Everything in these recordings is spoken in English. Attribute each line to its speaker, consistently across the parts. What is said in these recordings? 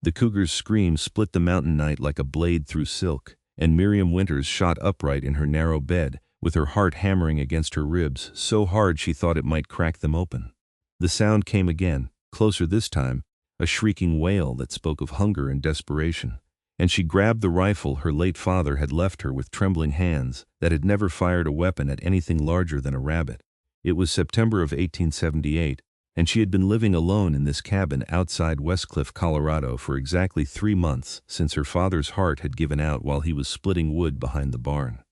Speaker 1: The cougar's scream split the mountain night like a blade through silk, and Miriam Winters shot upright in her narrow bed, with her heart hammering against her ribs so hard she thought it might crack them open. The sound came again, closer this time, a shrieking wail that spoke of hunger and desperation, and she grabbed the rifle her late father had left her with trembling hands that had never fired a weapon at anything larger than a rabbit. It was September of 1878, and she had been living alone in this cabin outside Westcliff, Colorado for exactly 3 months since her father's heart had given out while he was splitting wood behind the barn.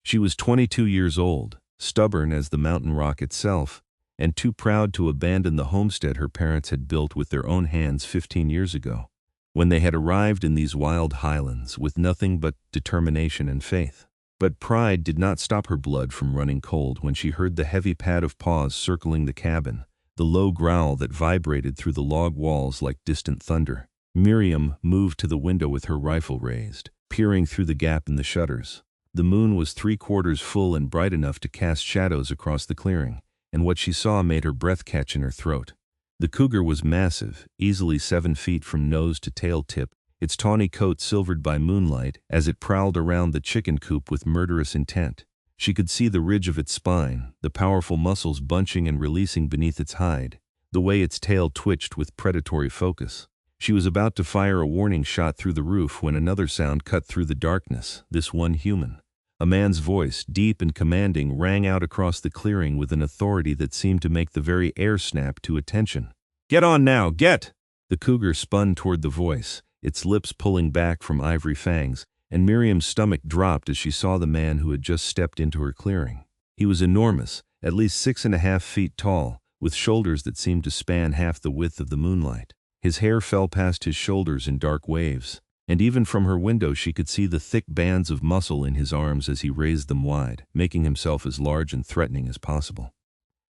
Speaker 1: She was 22 years old, stubborn as the mountain rock itself, and too proud to abandon the homestead her parents had built with their own hands 15 years ago, when they had arrived in these wild highlands with nothing but determination and faith. But pride did not stop her blood from running cold when she heard the heavy pad of paws circling the cabin, the low growl that vibrated through the log walls like distant thunder. Miriam moved to the window with her rifle raised, peering through the gap in the shutters. The moon was 3/4 full and bright enough to cast shadows across the clearing, and what she saw made her breath catch in her throat. The cougar was massive, easily 7 feet from nose to tail tip, its tawny coat silvered by moonlight as it prowled around the chicken coop with murderous intent. She could see the ridge of its spine, the powerful muscles bunching and releasing beneath its hide, the way its tail twitched with predatory focus. She was about to fire a warning shot through the roof when another sound cut through the darkness, this one human. A man's voice, deep and commanding, rang out across the clearing with an authority that seemed to make the very air snap to attention. "Get on now, get!" The cougar spun toward the voice, its lips pulling back from ivory fangs, and Miriam's stomach dropped as she saw the man who had just stepped into her clearing. He was enormous, at least 6.5 feet tall, with shoulders that seemed to span half the width of the moonlight. His hair fell past his shoulders in dark waves, and even from her window she could see the thick bands of muscle in his arms as he raised them wide, making himself as large and threatening as possible.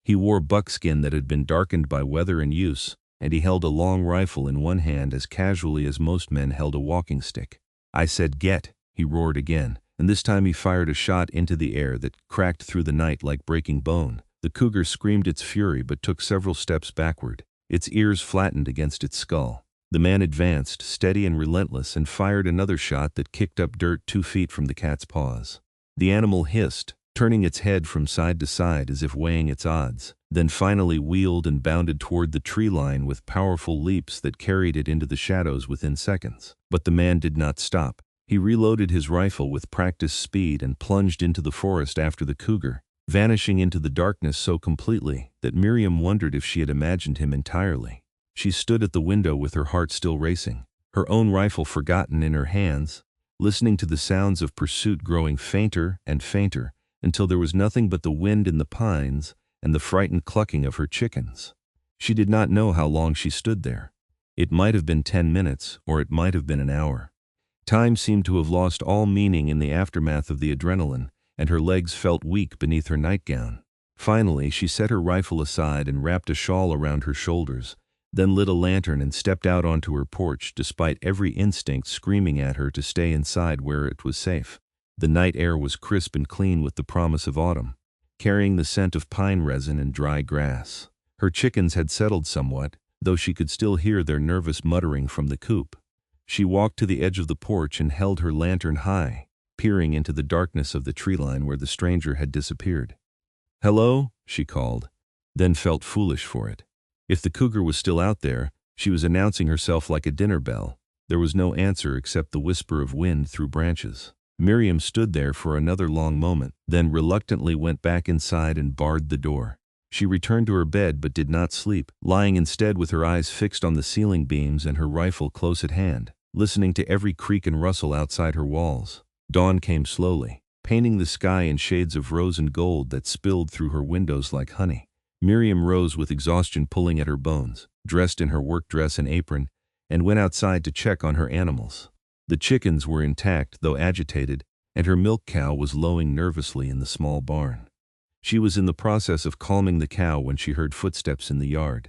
Speaker 1: He wore buckskin that had been darkened by weather and use, and he held a long rifle in one hand as casually as most men held a walking stick. "I said get," he roared again, and this time he fired a shot into the air that cracked through the night like breaking bone. The cougar screamed its fury but took several steps backward, its ears flattened against its skull. The man advanced, steady and relentless, and fired another shot that kicked up dirt 2 feet from the cat's paws. The animal hissed, turning its head from side to side as if weighing its odds, then finally wheeled and bounded toward the tree line with powerful leaps that carried it into the shadows within seconds. But the man did not stop. He reloaded his rifle with practiced speed and plunged into the forest after the cougar, vanishing into the darkness so completely that Miriam wondered if she had imagined him entirely. She stood at the window with her heart still racing, her own rifle forgotten in her hands, listening to the sounds of pursuit growing fainter and fainter until there was nothing but the wind in the pines and the frightened clucking of her chickens. She did not know how long she stood there. It might have been 10 minutes, or it might have been an hour. Time seemed to have lost all meaning in the aftermath of the adrenaline, and her legs felt weak beneath her nightgown. Finally, she set her rifle aside and wrapped a shawl around her shoulders, then lit a lantern and stepped out onto her porch despite every instinct screaming at her to stay inside where it was safe. The night air was crisp and clean with the promise of autumn, carrying the scent of pine resin and dry grass. Her chickens had settled somewhat, though she could still hear their nervous muttering from the coop. She walked to the edge of the porch and held her lantern high, peering into the darkness of the tree line where the stranger had disappeared. "Hello?" she called, then felt foolish for it. If the cougar was still out there, she was announcing herself like a dinner bell. There was no answer except the whisper of wind through branches. Miriam stood there for another long moment, then reluctantly went back inside and barred the door. She returned to her bed but did not sleep, lying instead with her eyes fixed on the ceiling beams and her rifle close at hand, listening to every creak and rustle outside her walls. Dawn came slowly, painting the sky in shades of rose and gold that spilled through her windows like honey. Miriam rose with exhaustion pulling at her bones, dressed in her work dress and apron, and went outside to check on her animals. The chickens were intact, though agitated, and her milk cow was lowing nervously in the small barn. She was in the process of calming the cow when she heard footsteps in the yard.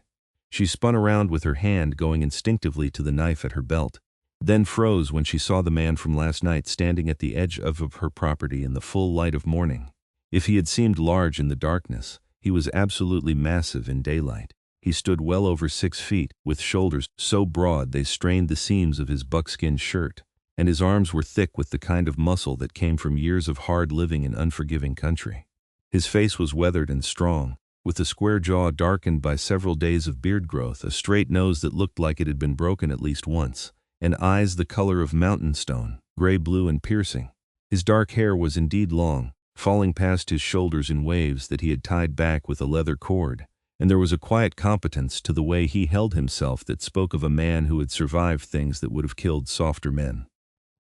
Speaker 1: She spun around with her hand going instinctively to the knife at her belt, then froze when she saw the man from last night standing at the edge of her property in the full light of morning. If he had seemed large in the darkness, he was absolutely massive in daylight. He stood well over 6 feet, with shoulders so broad they strained the seams of his buckskin shirt, and his arms were thick with the kind of muscle that came from years of hard living in unforgiving country. His face was weathered and strong, with a square jaw darkened by several days of beard growth, a straight nose that looked like it had been broken at least once, and eyes the color of mountain stone, gray-blue and piercing. His dark hair was indeed long, falling past his shoulders in waves that he had tied back with a leather cord, and there was a quiet competence to the way he held himself that spoke of a man who had survived things that would have killed softer men.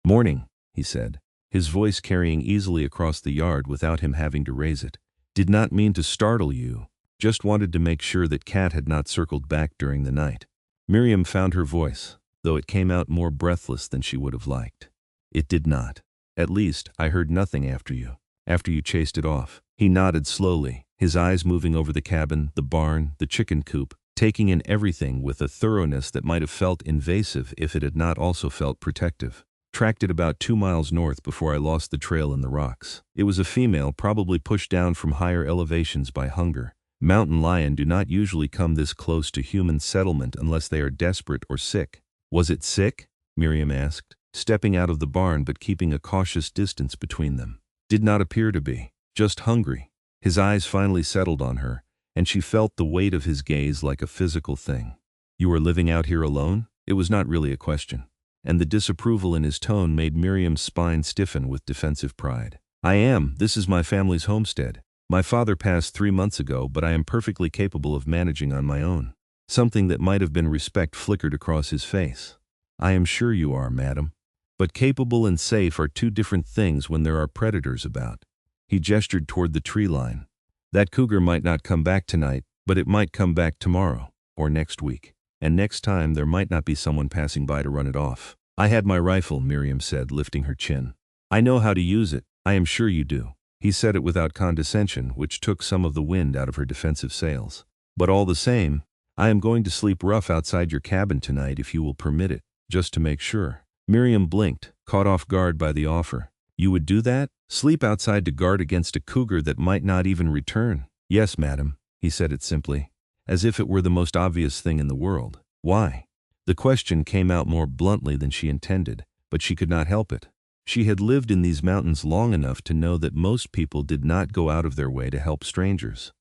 Speaker 1: "Morning," he said, his voice carrying easily across the yard without him having to raise it. "Did not mean to startle you. Just wanted to make sure that Cat had not circled back during the night." Miriam found her voice, though it came out more breathless than she would have liked. "It did not. At least, I heard nothing after you chased it off." He nodded slowly, his eyes moving over the cabin, the barn, the chicken coop, taking in everything with a thoroughness that might have felt invasive if it had not also felt protective. "Tracked it about 2 miles north before I lost the trail in the rocks. It was a female, probably pushed down from higher elevations by hunger. Mountain lion do not usually come this close to human settlement unless they are desperate or sick." "Was it sick?" Miriam asked, stepping out of the barn but keeping a cautious distance between them. "Did not appear to be. Just hungry." His eyes finally settled on her, and she felt the weight of his gaze like a physical thing. "You are living out here alone?" It was not really a question, and the disapproval in his tone made Miriam's spine stiffen with defensive pride. "I am. This is my family's homestead. My father passed 3 months ago, but I am perfectly capable of managing on my own." Something that might have been respect flickered across his face. "I am sure you are, madam. But capable and safe are 2 different things when there are predators about." He gestured toward the tree line. "That cougar might not come back tonight, but it might come back tomorrow, or next week. And next time there might not be someone passing by to run it off." "I had my rifle," Miriam said, lifting her chin. "I know how to use it. I am sure you do." He said it without condescension, which took some of the wind out of her defensive sails. "But all the same, I am going to sleep rough outside your cabin tonight if you will permit it, just to make sure." Miriam blinked, caught off guard by the offer. "You would do that? Sleep outside to guard against a cougar that might not even return?" "Yes, madam," he said it simply, as if it were the most obvious thing in the world. "Why?" The question came out more bluntly than she intended, but she could not help it. She had lived in these mountains long enough to know that most people did not go out of their way to help strangers,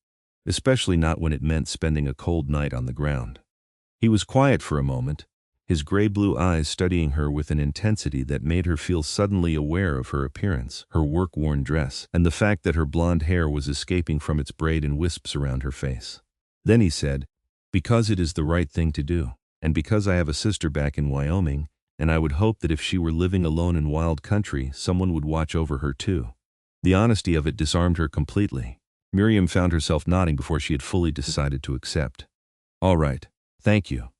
Speaker 1: especially not when it meant spending a cold night on the ground. He was quiet for a moment, his gray-blue eyes studying her with an intensity that made her feel suddenly aware of her appearance, her work-worn dress, and the fact that her blonde hair was escaping from its braid in wisps around her face. Then he said, "Because it is the right thing to do, and because I have a sister back in Wyoming, and I would hope that if she were living alone in wild country, someone would watch over her too." The honesty of it disarmed her completely. Miriam found herself nodding before she had fully decided to accept. "All right. Thank you.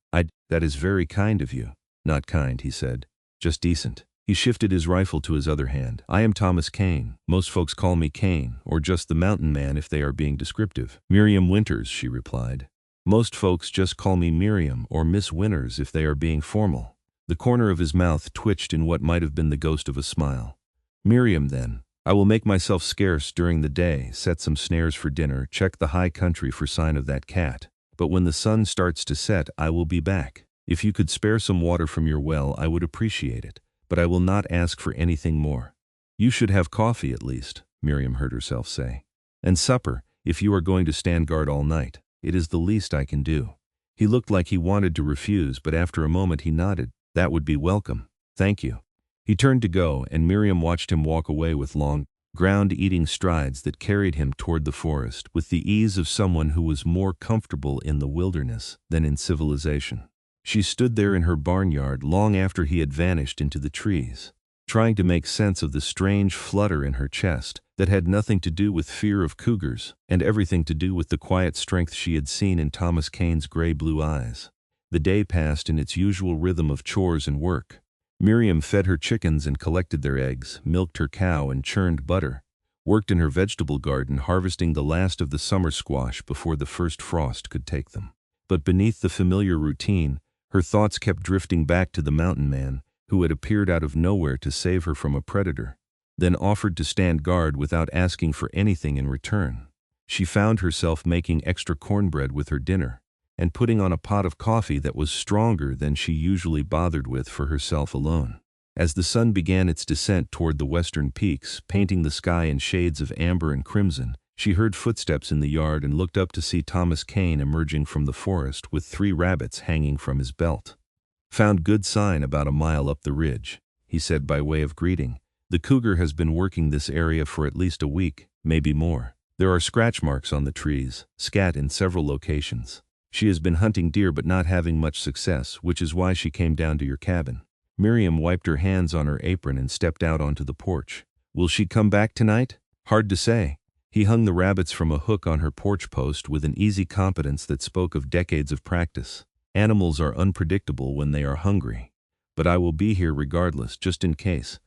Speaker 1: That is very kind of you." "Not kind," he said. "Just decent." He shifted his rifle to his other hand. "I am Thomas Caine. Most folks call me Caine, or just the mountain man if they are being descriptive." "Miriam Winters," she replied. "Most folks just call me Miriam or Miss Winters if they are being formal." The corner of his mouth twitched in what might have been the ghost of a smile. "Miriam, then. I will make myself scarce during the day, set some snares for dinner, check the high country for sign of that cat. But when the sun starts to set, I will be back. If you could spare some water from your well, I would appreciate it, but I will not ask for anything more." "You should have coffee at least," Miriam heard herself say. "And supper, if you are going to stand guard all night. It is the least I can do." He looked like he wanted to refuse, but after a moment he nodded. "That would be welcome. Thank you." He turned to go, and Miriam watched him walk away with long, ground-eating strides that carried him toward the forest, with the ease of someone who was more comfortable in the wilderness than in civilization. She stood there in her barnyard long after he had vanished into the trees, trying to make sense of the strange flutter in her chest that had nothing to do with fear of cougars, and everything to do with the quiet strength she had seen in Thomas Caine's gray-blue eyes. The day passed in its usual rhythm of chores and work. Miriam fed her chickens and collected their eggs, milked her cow and churned butter, worked in her vegetable garden harvesting the last of the summer squash before the first frost could take them. But beneath the familiar routine, her thoughts kept drifting back to the mountain man who had appeared out of nowhere to save her from a predator, then offered to stand guard without asking for anything in return. She found herself making extra cornbread with her dinner, and putting on a pot of coffee that was stronger than she usually bothered with for herself alone. As the sun began its descent toward the western peaks, painting the sky in shades of amber and crimson, she heard footsteps in the yard and looked up to see Thomas Caine emerging from the forest with 3 rabbits hanging from his belt. "Found good sign about a mile up the ridge," he said by way of greeting. "The cougar has been working this area for at least a week, maybe more. There are scratch marks on the trees, scat in several locations. She has been hunting deer but not having much success, which is why she came down to your cabin." Miriam wiped her hands on her apron and stepped out onto the porch. "Will she come back tonight?" "Hard to say." He hung the rabbits from a hook on her porch post with an easy competence that spoke of decades of practice. "Animals are unpredictable when they are hungry. But I will be here regardless, just in case."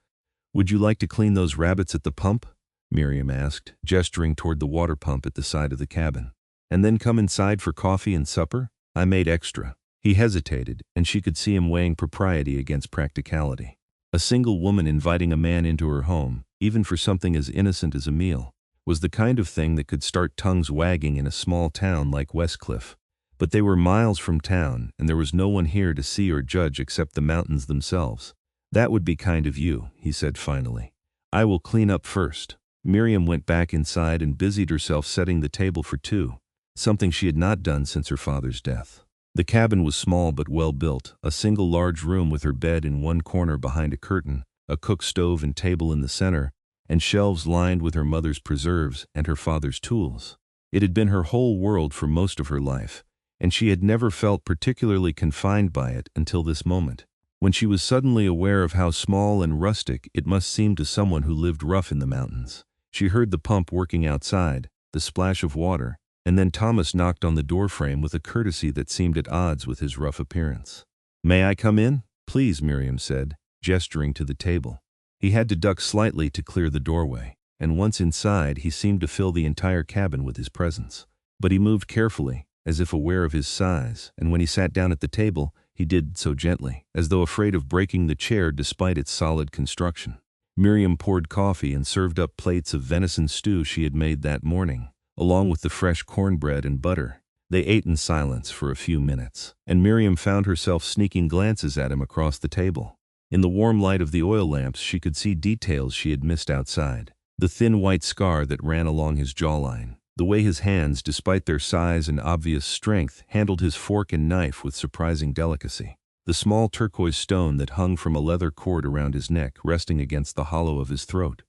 Speaker 1: "Would you like to clean those rabbits at the pump?" Miriam asked, gesturing toward the water pump at the side of the cabin. "And then come inside for coffee and supper? I made extra." He hesitated, and she could see him weighing propriety against practicality. A single woman inviting a man into her home, even for something as innocent as a meal, was the kind of thing that could start tongues wagging in a small town like Westcliff. But they were miles from town, and there was no one here to see or judge except the mountains themselves. "That would be kind of you," he said finally. "I will clean up first." Miriam went back inside and busied herself setting the table for 2, something she had not done since her father's death. The cabin was small but well built, a single large room with her bed in one corner behind a curtain, a cook stove and table in the center, and shelves lined with her mother's preserves and her father's tools. It had been her whole world for most of her life, and she had never felt particularly confined by it until this moment, when she was suddenly aware of how small and rustic it must seem to someone who lived rough in the mountains. She heard the pump working outside, the splash of water, and then Thomas knocked on the doorframe with a courtesy that seemed at odds with his rough appearance. "May I come in?" "Please," Miriam said, gesturing to the table. He had to duck slightly to clear the doorway, and once inside he seemed to fill the entire cabin with his presence. But he moved carefully, as if aware of his size, and when he sat down at the table, he did so gently, as though afraid of breaking the chair despite its solid construction. Miriam poured coffee and served up plates of venison stew she had made that morning, along with the fresh cornbread and butter. They ate in silence for a few minutes, and Miriam found herself sneaking glances at him across the table. In the warm light of the oil lamps she could see details she had missed outside. The thin white scar that ran along his jawline, the way his hands, despite their size and obvious strength, handled his fork and knife with surprising delicacy. The small turquoise stone that hung from a leather cord around his neck, resting against the hollow of his throat.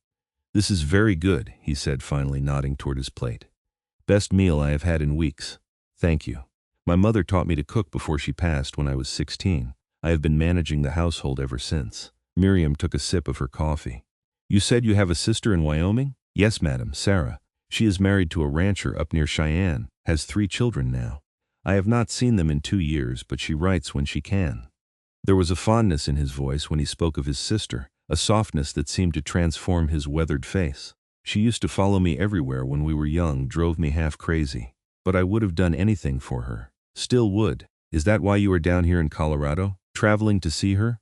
Speaker 1: "This is very good," he said, finally nodding toward his plate. "Best meal I have had in weeks. Thank you. My mother taught me to cook before she passed when I was 16. I have been managing the household ever since." Miriam took a sip of her coffee. "You said you have a sister in Wyoming?" "Yes, madam, Sarah. She is married to a rancher up near Cheyenne, has 3 children now. I have not seen them in 2 years, but she writes when she can." There was a fondness in his voice when he spoke of his sister, a softness that seemed to transform his weathered face. "She used to follow me everywhere when we were young, drove me half crazy. But I would have done anything for her. Still would. Is that why you are down here in Colorado, traveling to see her?"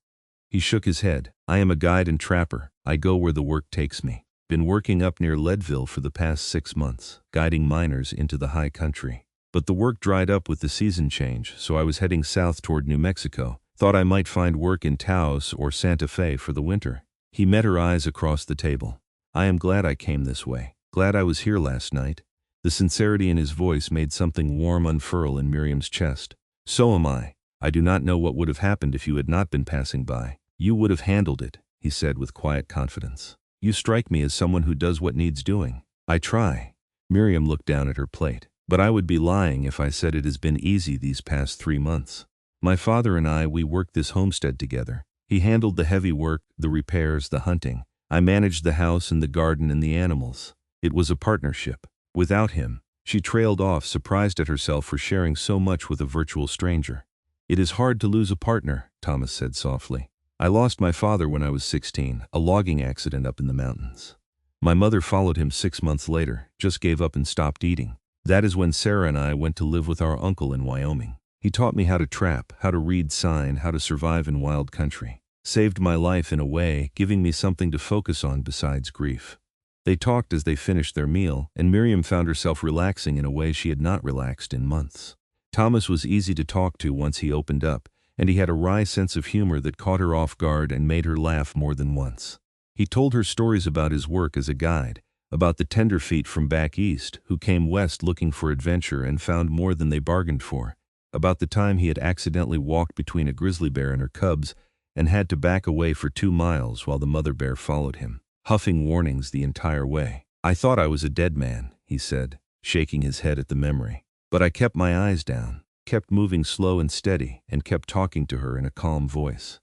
Speaker 1: He shook his head. "I am a guide and trapper. I go where the work takes me. Been working up near Leadville for the past 6 months, guiding miners into the high country. But the work dried up with the season change, so I was heading south toward New Mexico. Thought I might find work in Taos or Santa Fe for the winter." He met her eyes across the table. "I am glad I came this way. Glad I was here last night." The sincerity in his voice made something warm unfurl in Miriam's chest. "So am I. I do not know what would have happened if you had not been passing by." "You would have handled it," he said with quiet confidence. "You strike me as someone who does what needs doing." "I try." Miriam looked down at her plate. "But I would be lying if I said it has been easy these past 3 months. My father and we worked this homestead together. He handled the heavy work, the repairs, the hunting. I managed the house and the garden and the animals. It was a partnership. Without him," she trailed off, surprised at herself for sharing so much with a virtual stranger. "It is hard to lose a partner," Thomas said softly. "I lost my father when I was 16, a logging accident up in the mountains. My mother followed him 6 months later, just gave up and stopped eating. That is when Sarah and I went to live with our uncle in Wyoming. He taught me how to trap, how to read sign, how to survive in wild country. Saved my life in a way, giving me something to focus on besides grief." They talked as they finished their meal, and Miriam found herself relaxing in a way she had not relaxed in months. Thomas was easy to talk to once he opened up, and he had a wry sense of humor that caught her off guard and made her laugh more than once. He told her stories about his work as a guide, about the tenderfeet from back east who came west looking for adventure and found more than they bargained for, about the time he had accidentally walked between a grizzly bear and her cubs and had to back away for 2 miles while the mother bear followed him, huffing warnings the entire way. "I thought I was a dead man," he said, shaking his head at the memory. "But I kept my eyes down, kept moving slow and steady, and kept talking to her in a calm voice.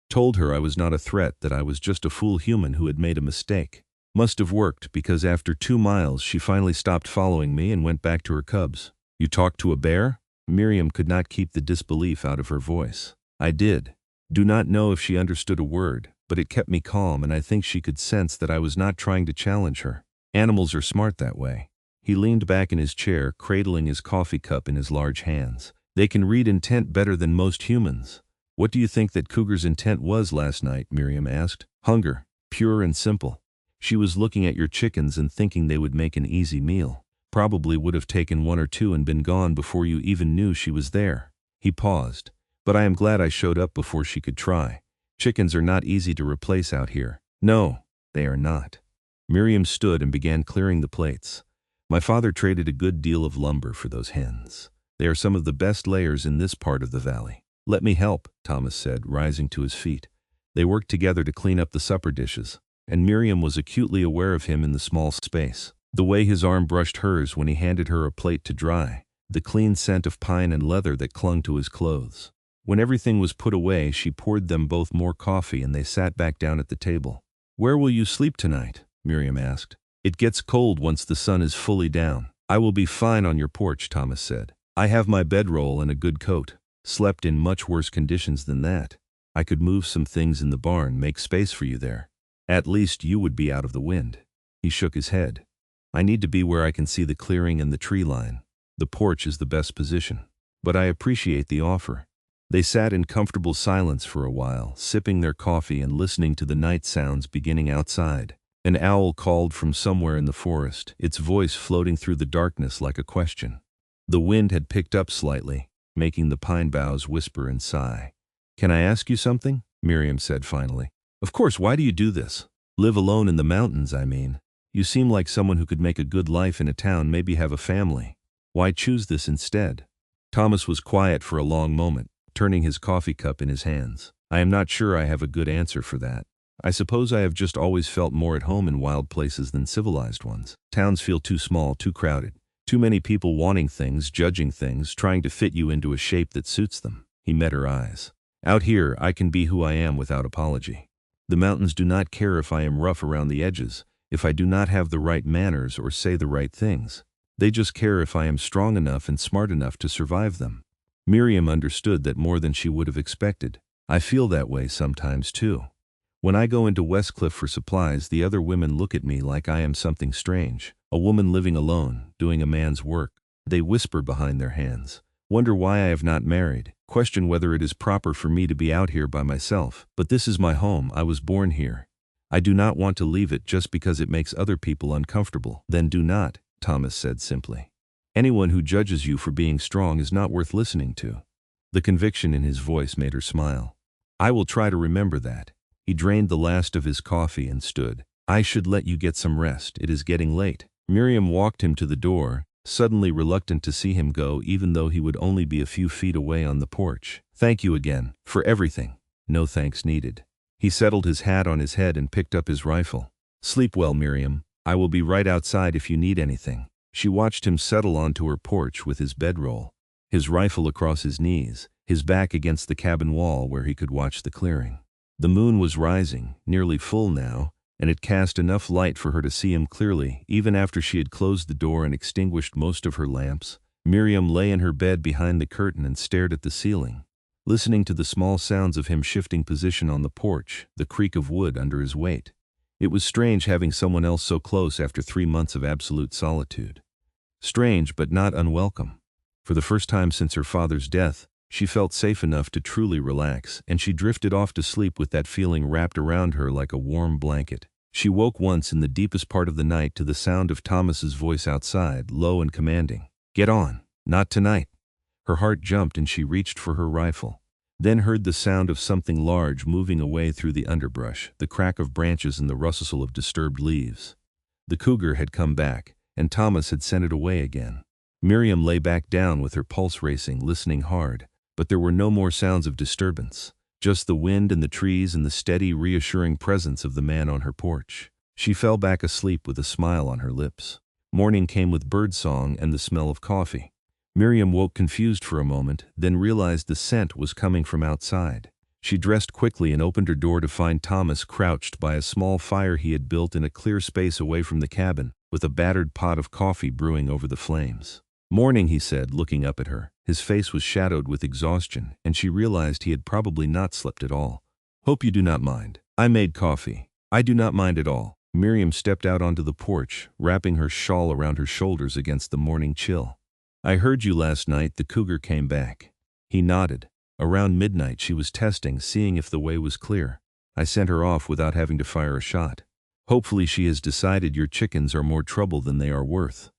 Speaker 1: Told her I was not a threat, that I was just a fool human who had made a mistake. Must have worked, because after 2 miles she finally stopped following me and went back to her cubs." "You talked to a bear?" Miriam could not keep the disbelief out of her voice. "I did. Do not know if she understood a word, but it kept me calm, and I think she could sense that I was not trying to challenge her. Animals are smart that way." He leaned back in his chair, cradling his coffee cup in his large hands. "They can read intent better than most humans." "What do you think that Cougar's intent was last night?" Miriam asked. "Hunger, pure and simple. She was looking at your chickens and thinking they would make an easy meal. Probably would have taken 1 or 2 and been gone before you even knew she was there." He paused. "But I am glad I showed up before she could try. Chickens are not easy to replace out here." "No, they are not." Miriam stood and began clearing the plates. "My father traded a good deal of lumber for those hens. They are some of the best layers in this part of the valley." "Let me help," Thomas said, rising to his feet. They worked together to clean up the supper dishes, and Miriam was acutely aware of him in the small space. The way his arm brushed hers when he handed her a plate to dry, the clean scent of pine and leather that clung to his clothes. When everything was put away, she poured them both more coffee and they sat back down at the table. "Where will you sleep tonight?" Miriam asked. "It gets cold once the sun is fully down." "I will be fine on your porch," Thomas said. "I have my bedroll and a good coat. Slept in much worse conditions than that. I could move some things in the barn, make space for you there. At least you would be out of the wind." He shook his head. "I need to be where I can see the clearing and the tree line. The porch is the best position. But I appreciate the offer." They sat in comfortable silence for a while, sipping their coffee and listening to the night sounds beginning outside. An owl called from somewhere in the forest, its voice floating through the darkness like a question. The wind had picked up slightly, making the pine boughs whisper and sigh. "Can I ask you something?" Miriam said finally. "Of course, why do you do this? Live alone in the mountains, I mean. You seem like someone who could make a good life in a town, maybe have a family. Why choose this instead?" Thomas was quiet for a long moment, turning his coffee cup in his hands. "I am not sure I have a good answer for that. I suppose I have just always felt more at home in wild places than civilized ones. Towns feel too small, too crowded. Too many people wanting things, judging things, trying to fit you into a shape that suits them." He met her eyes. "Out here, I can be who I am without apology. The mountains do not care if I am rough around the edges, if I do not have the right manners or say the right things. They just care if I am strong enough and smart enough to survive them." Miriam understood that more than she would have expected. "I feel that way sometimes too. When I go into Westcliff for supplies, the other women look at me like I am something strange, a woman living alone, doing a man's work. They whisper behind their hands, wonder why I have not married, question whether it is proper for me to be out here by myself. But this is my home, I was born here. I do not want to leave it just because it makes other people uncomfortable." "Then do not," Thomas said simply. "Anyone who judges you for being strong is not worth listening to." The conviction in his voice made her smile. "I will try to remember that." He drained the last of his coffee and stood. "I should let you get some rest. It is getting late." Miriam walked him to the door, suddenly reluctant to see him go even though he would only be a few feet away on the porch. "Thank you again, for everything." "No thanks needed." He settled his hat on his head and picked up his rifle. "Sleep well, Miriam. I will be right outside if you need anything." She watched him settle onto her porch with his bedroll, his rifle across his knees, his back against the cabin wall where he could watch the clearing. The moon was rising, nearly full now, and it cast enough light for her to see him clearly, even after she had closed the door and extinguished most of her lamps. Miriam lay in her bed behind the curtain and stared at the ceiling, listening to the small sounds of him shifting position on the porch, the creak of wood under his weight. It was strange having someone else so close after 3 months of absolute solitude. Strange, but not unwelcome. For the first time since her father's death, she felt safe enough to truly relax, and she drifted off to sleep with that feeling wrapped around her like a warm blanket. She woke once in the deepest part of the night to the sound of Thomas's voice outside, low and commanding. "Get on. Not tonight." Her heart jumped and she reached for her rifle. Then heard the sound of something large moving away through the underbrush, the crack of branches and the rustle of disturbed leaves. The cougar had come back, and Thomas had sent it away again. Miriam lay back down with her pulse racing, listening hard, but there were no more sounds of disturbance, just the wind and the trees and the steady, reassuring presence of the man on her porch. She fell back asleep with a smile on her lips. Morning came with birdsong and the smell of coffee. Miriam woke confused for a moment, then realized the scent was coming from outside. She dressed quickly and opened her door to find Thomas crouched by a small fire he had built in a clear space away from the cabin, with a battered pot of coffee brewing over the flames. "Morning," he said, looking up at her. His face was shadowed with exhaustion, and she realized he had probably not slept at all. "Hope you do not mind. I made coffee." "I do not mind at all." Miriam stepped out onto the porch, wrapping her shawl around her shoulders against the morning chill. "I heard you last night. The cougar came back." He nodded. "Around midnight she was testing, seeing if the way was clear. I sent her off without having to fire a shot. Hopefully she has decided your chickens are more trouble than they are worth.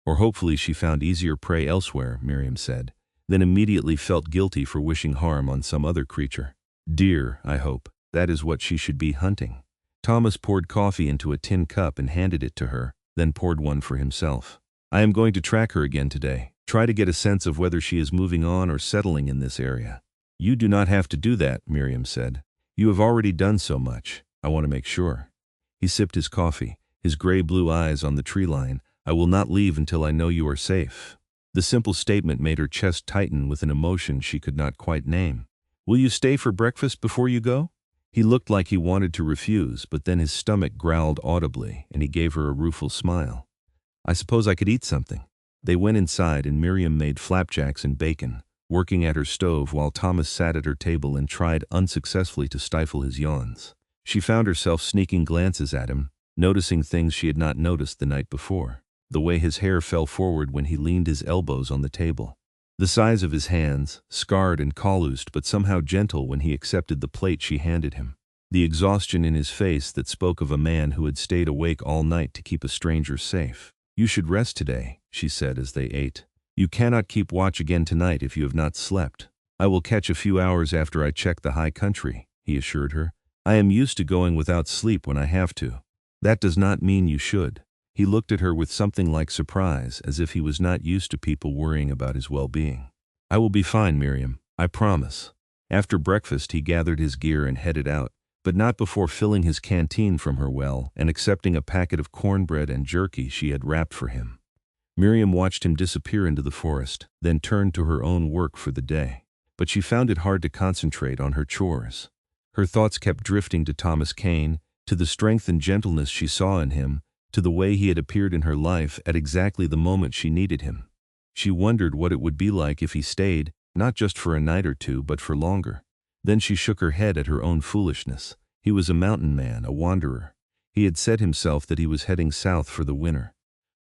Speaker 1: Or hopefully she found easier prey elsewhere," Miriam said, then immediately felt guilty for wishing harm on some other creature. "Deer, I hope. That is what she should be hunting." Thomas poured coffee into a tin cup and handed it to her, then poured one for himself. "I am going to track her again today. Try to get a sense of whether she is moving on or settling in this area." "You do not have to do that," Miriam said. "You have already done so much. I want to make sure." He sipped his coffee, his gray-blue eyes on the tree line. "I will not leave until I know you are safe." The simple statement made her chest tighten with an emotion she could not quite name. "Will you stay for breakfast before you go?" He looked like he wanted to refuse, but then his stomach growled audibly, and he gave her a rueful smile. "I suppose I could eat something." They went inside, and Miriam made flapjacks and bacon, working at her stove while Thomas sat at her table and tried unsuccessfully to stifle his yawns. She found herself sneaking glances at him, noticing things she had not noticed the night before. The way his hair fell forward when he leaned his elbows on the table. The size of his hands, scarred and calloused but somehow gentle when he accepted the plate she handed him. The exhaustion in his face that spoke of a man who had stayed awake all night to keep a stranger safe. "You should rest today," she said as they ate. "You cannot keep watch again tonight if you have not slept." "I will catch a few hours after I check the high country," he assured her. "I am used to going without sleep when I have to." "That does not mean you should." He looked at her with something like surprise, as if he was not used to people worrying about his well-being. "I will be fine, Miriam. I promise." After breakfast he gathered his gear and headed out, but not before filling his canteen from her well and accepting a packet of cornbread and jerky she had wrapped for him. Miriam watched him disappear into the forest, then turned to her own work for the day. But she found it hard to concentrate on her chores. Her thoughts kept drifting to Thomas Caine, to the strength and gentleness she saw in him, to the way he had appeared in her life at exactly the moment she needed him. She wondered what it would be like if he stayed, not just for a night or two, but for longer. Then she shook her head at her own foolishness. He was a mountain man, a wanderer. He had said himself that he was heading south for the winter.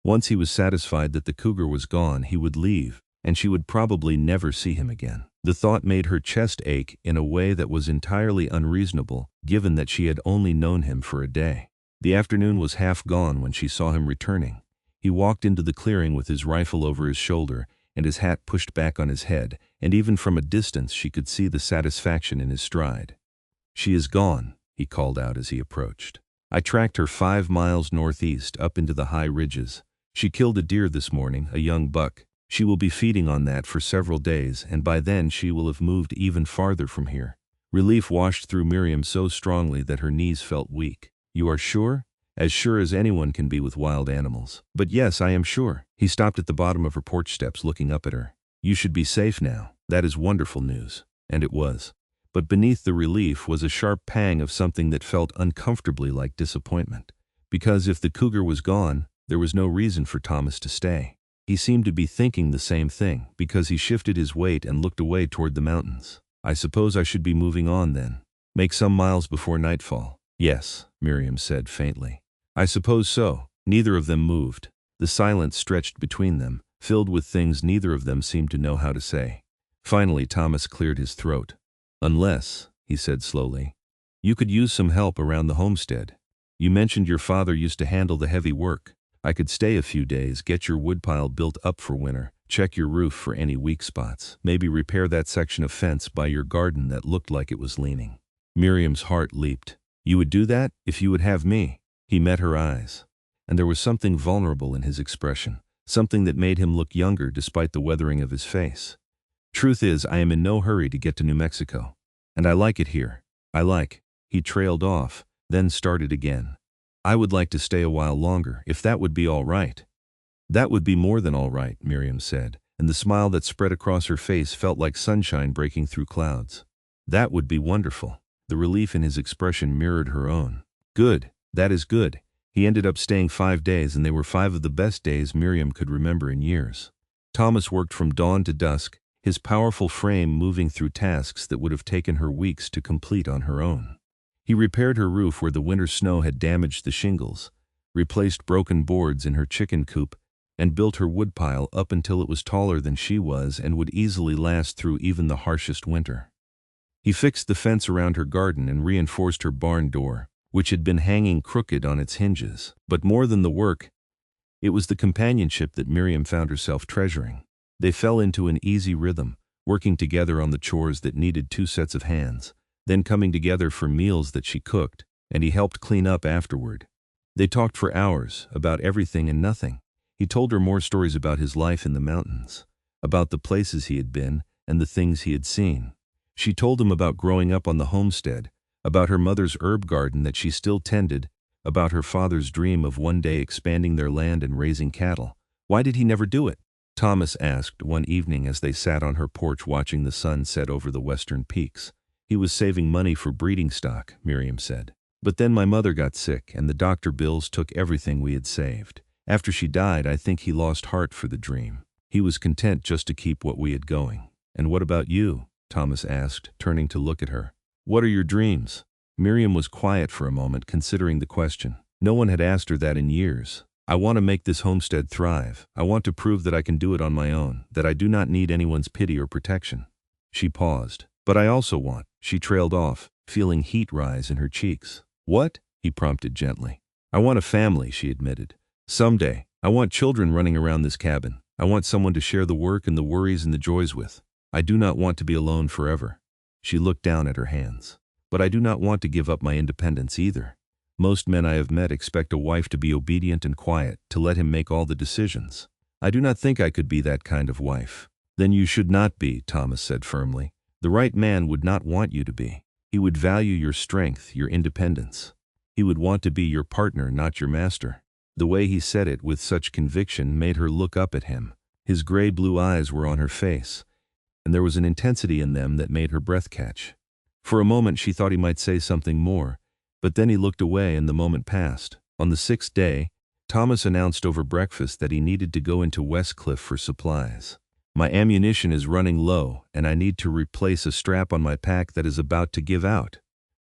Speaker 1: Once he was satisfied that the cougar was gone, he would leave, and she would probably never see him again. The thought made her chest ache in a way that was entirely unreasonable, given that she had only known him for a day. The afternoon was half gone when she saw him returning. He walked into the clearing with his rifle over his shoulder and his hat pushed back on his head, and even from a distance she could see the satisfaction in his stride. "She is gone," he called out as he approached. "I tracked her 5 miles northeast up into the high ridges. She killed a deer this morning, a young buck. She will be feeding on that for several days, and by then she will have moved even farther from here." Relief washed through Miriam so strongly that her knees felt weak. "You are sure?" "As sure as anyone can be with wild animals." "But yes, I am sure." He stopped at the bottom of her porch steps, looking up at her. "You should be safe now. That is wonderful news." And it was. But beneath the relief was a sharp pang of something that felt uncomfortably like disappointment. Because if the cougar was gone, there was no reason for Thomas to stay. He seemed to be thinking the same thing, because he shifted his weight and looked away toward the mountains. "I suppose I should be moving on then. Make some miles before nightfall." "Yes," Miriam said faintly. "I suppose so." Neither of them moved. The silence stretched between them, filled with things neither of them seemed to know how to say. Finally Thomas cleared his throat. "Unless," he said slowly, "you could use some help around the homestead. You mentioned your father used to handle the heavy work. I could stay a few days, get your woodpile built up for winter, Check your roof for any weak spots. Maybe repair that section of fence by your garden that looked like it was leaning. Miriam's heart leaped. You would do that if you would have me? He met her eyes, and there was something vulnerable in his expression, something that made him look younger despite the weathering of his face. Truth is, I am in no hurry to get to New Mexico. And I like it here. He trailed off, then started again. I would like to stay a while longer, if that would be all right. That would be more than all right, Miriam said, and the smile that spread across her face felt like sunshine breaking through clouds. That would be wonderful. The relief in his expression mirrored her own. Good, that is good. He ended up staying 5 days, and they were 5 of the best days Miriam could remember in years. Thomas worked from dawn to dusk, his powerful frame moving through tasks that would have taken her weeks to complete on her own. He repaired her roof where the winter snow had damaged the shingles, replaced broken boards in her chicken coop, and built her woodpile up until it was taller than she was and would easily last through even the harshest winter. He fixed the fence around her garden and reinforced her barn door, which had been hanging crooked on its hinges. But more than the work, it was the companionship that Miriam found herself treasuring. They fell into an easy rhythm, working together on the chores that needed 2 sets of hands, then coming together for meals that she cooked, and he helped clean up afterward. They talked for hours, about everything and nothing. He told her more stories about his life in the mountains, about the places he had been and the things he had seen. She told him about growing up on the homestead, about her mother's herb garden that she still tended, about her father's dream of one day expanding their land and raising cattle. Why did he never do it? Thomas asked one evening as they sat on her porch watching the sun set over the western peaks. He was saving money for breeding stock, Miriam said. But then my mother got sick and the doctor bills took everything we had saved. After she died, I think he lost heart for the dream. He was content just to keep what we had going. And what about you? Thomas asked, turning to look at her. What are your dreams? Miriam was quiet for a moment, considering the question. No one had asked her that in years. I want to make this homestead thrive. I want to prove that I can do it on my own, that I do not need anyone's pity or protection. She paused. But I also want, she trailed off, feeling heat rise in her cheeks. What? He prompted gently. I want a family, she admitted. Someday, I want children running around this cabin. I want someone to share the work and the worries and the joys with. I do not want to be alone forever. She looked down at her hands. But I do not want to give up my independence either. Most men I have met expect a wife to be obedient and quiet, to let him make all the decisions. I do not think I could be that kind of wife. Then you should not be, Thomas said firmly. The right man would not want you to be. He would value your strength, your independence. He would want to be your partner, not your master. The way he said it with such conviction made her look up at him. His gray-blue eyes were on her face, and there was an intensity in them that made her breath catch. For a moment she thought he might say something more, but then he looked away and the moment passed. On the 6th day, Thomas announced over breakfast that he needed to go into Westcliff for supplies. My ammunition is running low, and I need to replace a strap on my pack that is about to give out.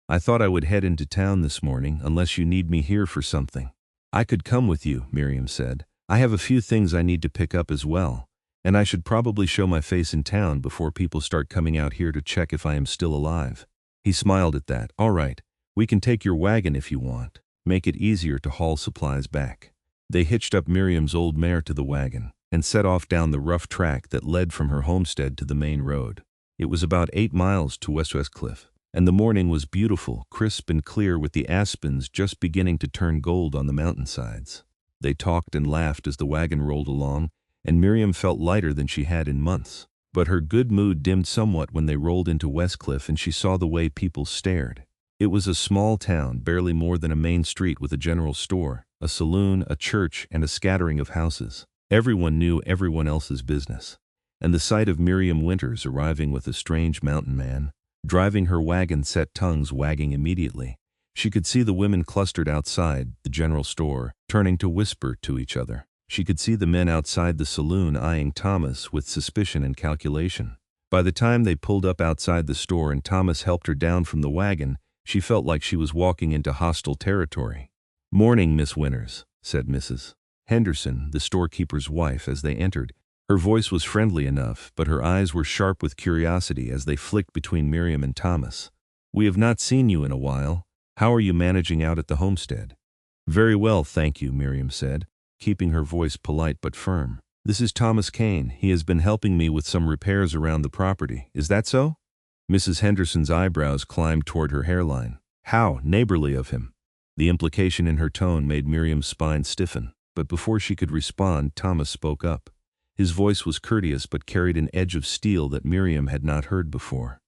Speaker 1: I thought I would head into town this morning, unless you need me here for something. I could come with you, Miriam said. I have a few things I need to pick up as well, and I should probably show my face in town before people start coming out here to check if I am still alive. He smiled at that. All right, we can take your wagon if you want. Make it easier to haul supplies back. They hitched up Miriam's old mare to the wagon and set off down the rough track that led from her homestead to the main road. It was about 8 miles to Westcliff, and the morning was beautiful, crisp and clear with the aspens just beginning to turn gold on the mountainsides. They talked and laughed as the wagon rolled along, and Miriam felt lighter than she had in months. But her good mood dimmed somewhat when they rolled into Westcliff and she saw the way people stared. It was a small town, barely more than a main street with a general store, a saloon, a church, and a scattering of houses. Everyone knew everyone else's business. And the sight of Miriam Winters arriving with a strange mountain man, driving her wagon, set tongues wagging immediately. She could see the women clustered outside the general store, turning to whisper to each other. She could see the men outside the saloon eyeing Thomas with suspicion and calculation. By the time they pulled up outside the store and Thomas helped her down from the wagon, she felt like she was walking into hostile territory. "Morning, Miss Winters," said Mrs. Henderson, the storekeeper's wife, as they entered. Her voice was friendly enough, but her eyes were sharp with curiosity as they flicked between Miriam and Thomas. "We have not seen you in a while. How are you managing out at the homestead?" "Very well, thank you," Miriam said, keeping her voice polite but firm. This is Thomas Caine. He has been helping me with some repairs around the property. Is that so? Mrs. Henderson's eyebrows climbed toward her hairline. How neighborly of him. The implication in her tone made Miriam's spine stiffen, but before she could respond, Thomas spoke up. His voice was courteous but carried an edge of steel that Miriam had not heard before.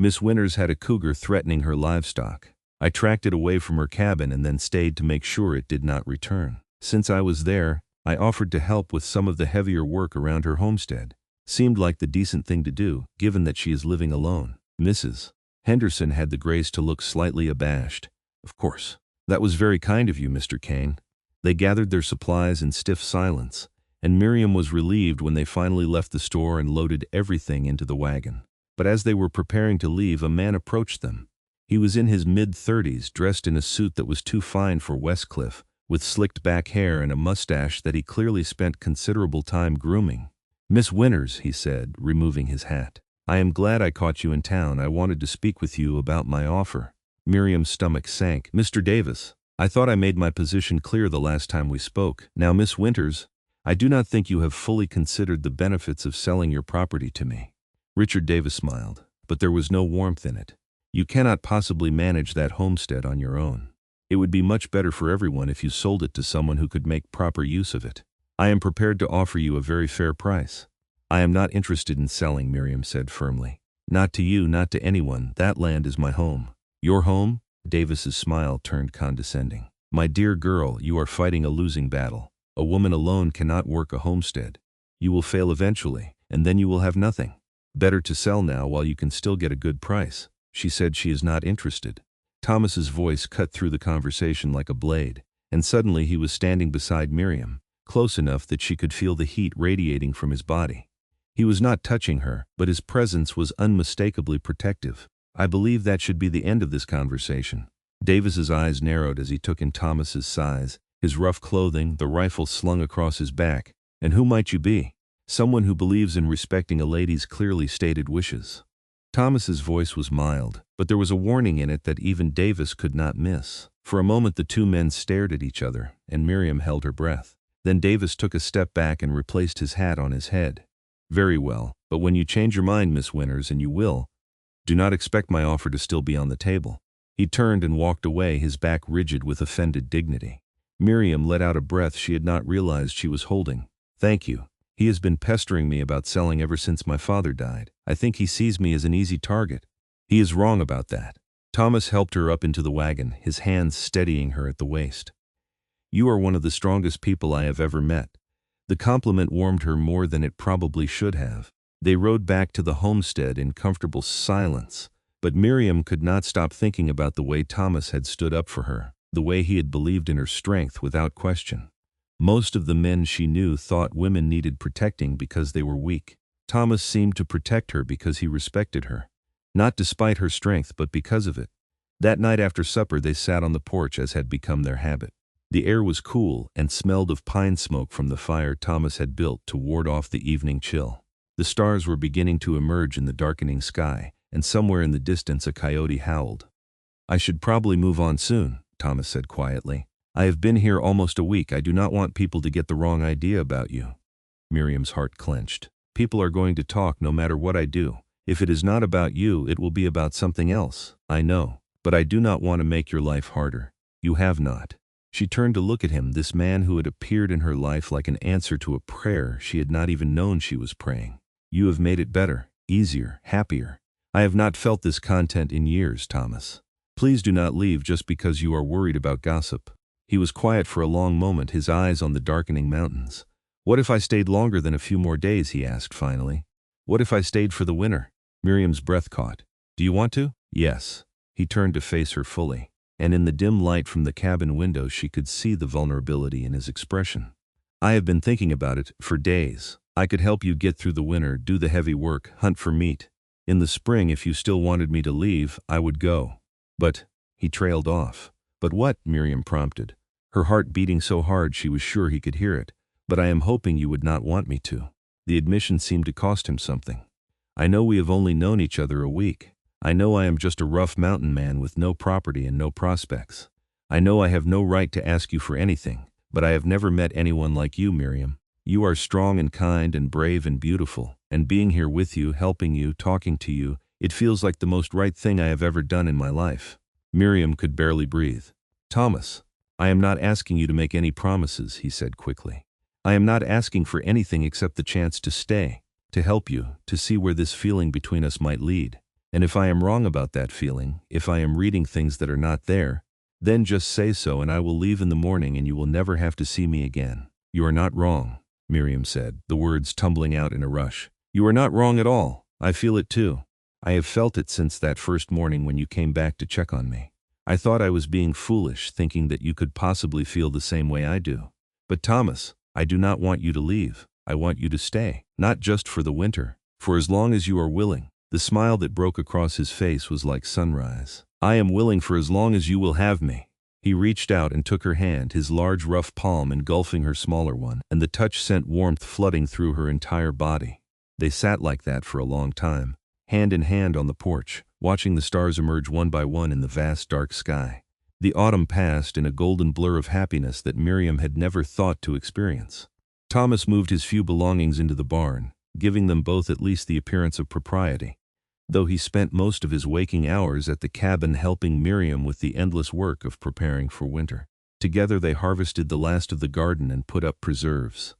Speaker 1: Miss Winters had a cougar threatening her livestock. I tracked it away from her cabin and then stayed to make sure it did not return. Since I was there, I offered to help with some of the heavier work around her homestead. Seemed like the decent thing to do, given that she is living alone. Mrs. Henderson had the grace to look slightly abashed. Of course. That was very kind of you, Mr. Caine. They gathered their supplies in stiff silence, and Miriam was relieved when they finally left the store and loaded everything into the wagon. But as they were preparing to leave, a man approached them. He was in his mid-30s, dressed in a suit that was too fine for Westcliff, with slicked back hair and a mustache that he clearly spent considerable time grooming. Miss Winters, he said, removing his hat. I am glad I caught you in town. I wanted to speak with you about my offer. Miriam's stomach sank. Mr. Davis, I thought I made my position clear the last time we spoke. Now, Miss Winters, I do not think you have fully considered the benefits of selling your property to me. Richard Davis smiled, but there was no warmth in it. You cannot possibly manage that homestead on your own. It would be much better for everyone if you sold it to someone who could make proper use of it. I am prepared to offer you a very fair price. I am not interested in selling, Miriam said firmly. Not to you, not to anyone. That land is my home. Your home? Davis's smile turned condescending. My dear girl, you are fighting a losing battle. A woman alone cannot work a homestead. You will fail eventually, and then you will have nothing. Better to sell now while you can still get a good price. She said she is not interested. Thomas's voice cut through the conversation like a blade, and suddenly he was standing beside Miriam, close enough that she could feel the heat radiating from his body. He was not touching her, but his presence was unmistakably protective. I believe that should be the end of this conversation. Davis's eyes narrowed as he took in Thomas's size, his rough clothing, the rifle slung across his back. And who might you be? Someone who believes in respecting a lady's clearly stated wishes. Thomas's voice was mild, but there was a warning in it that even Davis could not miss. For a moment the two men stared at each other, and Miriam held her breath. Then Davis took a step back and replaced his hat on his head. Very well, but when you change your mind, Miss Winters, and you will, do not expect my offer to still be on the table. He turned and walked away, his back rigid with offended dignity. Miriam let out a breath she had not realized she was holding. Thank you. He has been pestering me about selling ever since my father died. I think he sees me as an easy target. He is wrong about that. Thomas helped her up into the wagon, his hands steadying her at the waist. You are one of the strongest people I have ever met. The compliment warmed her more than it probably should have. They rode back to the homestead in comfortable silence, but Miriam could not stop thinking about the way Thomas had stood up for her, the way he had believed in her strength without question. Most of the men she knew thought women needed protecting because they were weak. Thomas seemed to protect her because he respected her. Not despite her strength, but because of it. That night after supper they sat on the porch as had become their habit. The air was cool and smelled of pine smoke from the fire Thomas had built to ward off the evening chill. The stars were beginning to emerge in the darkening sky, and somewhere in the distance a coyote howled. I should probably move on soon, Thomas said quietly. I have been here almost a week. I do not want people to get the wrong idea about you. Miriam's heart clenched. People are going to talk no matter what I do. If it is not about you, it will be about something else. I know. But I do not want to make your life harder. You have not. She turned to look at him, this man who had appeared in her life like an answer to a prayer she had not even known she was praying. You have made it better, easier, happier. I have not felt this content in years, Thomas. Please do not leave just because you are worried about gossip. He was quiet for a long moment, his eyes on the darkening mountains. What if I stayed longer than a few more days, he asked finally. What if I stayed for the winter? Miriam's breath caught. Do you want to? Yes. He turned to face her fully, and in the dim light from the cabin window she could see the vulnerability in his expression. I have been thinking about it for days. I could help you get through the winter, do the heavy work, hunt for meat. In the spring, if you still wanted me to leave, I would go. But, he trailed off. But what? Miriam prompted, her heart beating so hard she was sure he could hear it. But I am hoping you would not want me to. The admission seemed to cost him something. I know we have only known each other a week. I know I am just a rough mountain man with no property and no prospects. I know I have no right to ask you for anything, but I have never met anyone like you, Miriam. You are strong and kind and brave and beautiful, and being here with you, helping you, talking to you, it feels like the most right thing I have ever done in my life." Miriam could barely breathe. "Thomas, I am not asking you to make any promises," he said quickly. "I am not asking for anything except the chance to stay, to help you, to see where this feeling between us might lead. And if I am wrong about that feeling, if I am reading things that are not there, then just say so and I will leave in the morning and you will never have to see me again." "You are not wrong," Miriam said, the words tumbling out in a rush. "You are not wrong at all. I feel it too. I have felt it since that first morning when you came back to check on me. I thought I was being foolish, thinking that you could possibly feel the same way I do. But Thomas, I do not want you to leave. I want you to stay, not just for the winter, for as long as you are willing." The smile that broke across his face was like sunrise. "I am willing for as long as you will have me." He reached out and took her hand, his large rough palm engulfing her smaller one, and the touch sent warmth flooding through her entire body. They sat like that for a long time, hand in hand on the porch, watching the stars emerge one by one in the vast dark sky. The autumn passed in a golden blur of happiness that Miriam had never thought to experience. Thomas moved his few belongings into the barn, giving them both at least the appearance of propriety, though he spent most of his waking hours at the cabin helping Miriam with the endless work of preparing for winter. Together they harvested the last of the garden and put up preserves.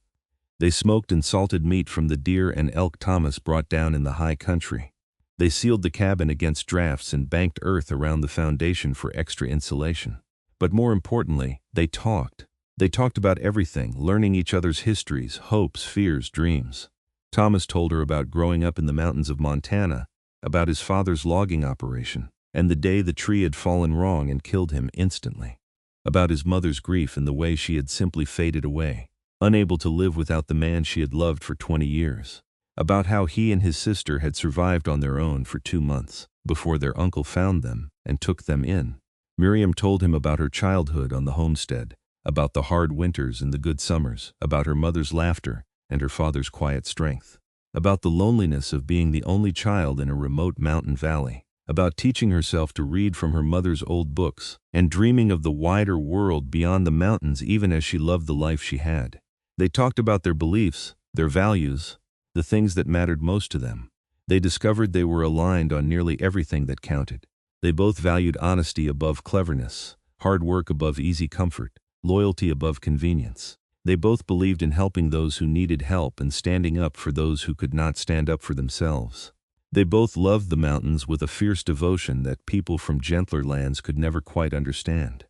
Speaker 1: They smoked and salted meat from the deer and elk Thomas brought down in the high country. They sealed the cabin against drafts and banked earth around the foundation for extra insulation. But more importantly, they talked. They talked about everything, learning each other's histories, hopes, fears, dreams. Thomas told her about growing up in the mountains of Montana, about his father's logging operation, and the day the tree had fallen wrong and killed him instantly. About his mother's grief and the way she had simply faded away, unable to live without the man she had loved for 20 years. About how he and his sister had survived on their own for 2 months, before their uncle found them and took them in. Miriam told him about her childhood on the homestead, about the hard winters and the good summers, about her mother's laughter and her father's quiet strength, about the loneliness of being the only child in a remote mountain valley, about teaching herself to read from her mother's old books, and dreaming of the wider world beyond the mountains even as she loved the life she had. They talked about their beliefs, their values, the things that mattered most to them. They discovered they were aligned on nearly everything that counted. They both valued honesty above cleverness, hard work above easy comfort, loyalty above convenience. They both believed in helping those who needed help and standing up for those who could not stand up for themselves. They both loved the mountains with a fierce devotion that people from gentler lands could never quite understand.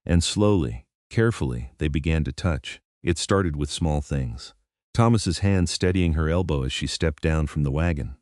Speaker 1: And slowly, carefully, they began to touch. It started with small things. Thomas's hand steadying her elbow as she stepped down from the wagon.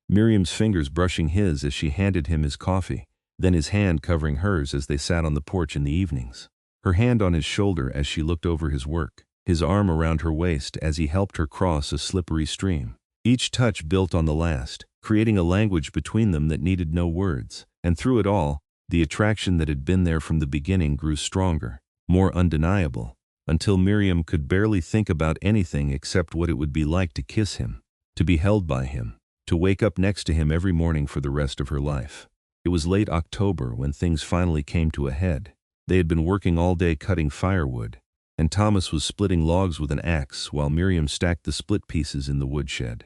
Speaker 1: Miriam's fingers brushing his as she handed him his coffee, then his hand covering hers as they sat on the porch in the evenings. Her hand on his shoulder as she looked over his work, his arm around her waist as he helped her cross a slippery stream. Each touch built on the last, creating a language between them that needed no words, and through it all, the attraction that had been there from the beginning grew stronger, more undeniable, until Miriam could barely think about anything except what it would be like to kiss him, to be held by him, to wake up next to him every morning for the rest of her life. It was late October when things finally came to a head. They had been working all day cutting firewood, and Thomas was splitting logs with an axe while Miriam stacked the split pieces in the woodshed.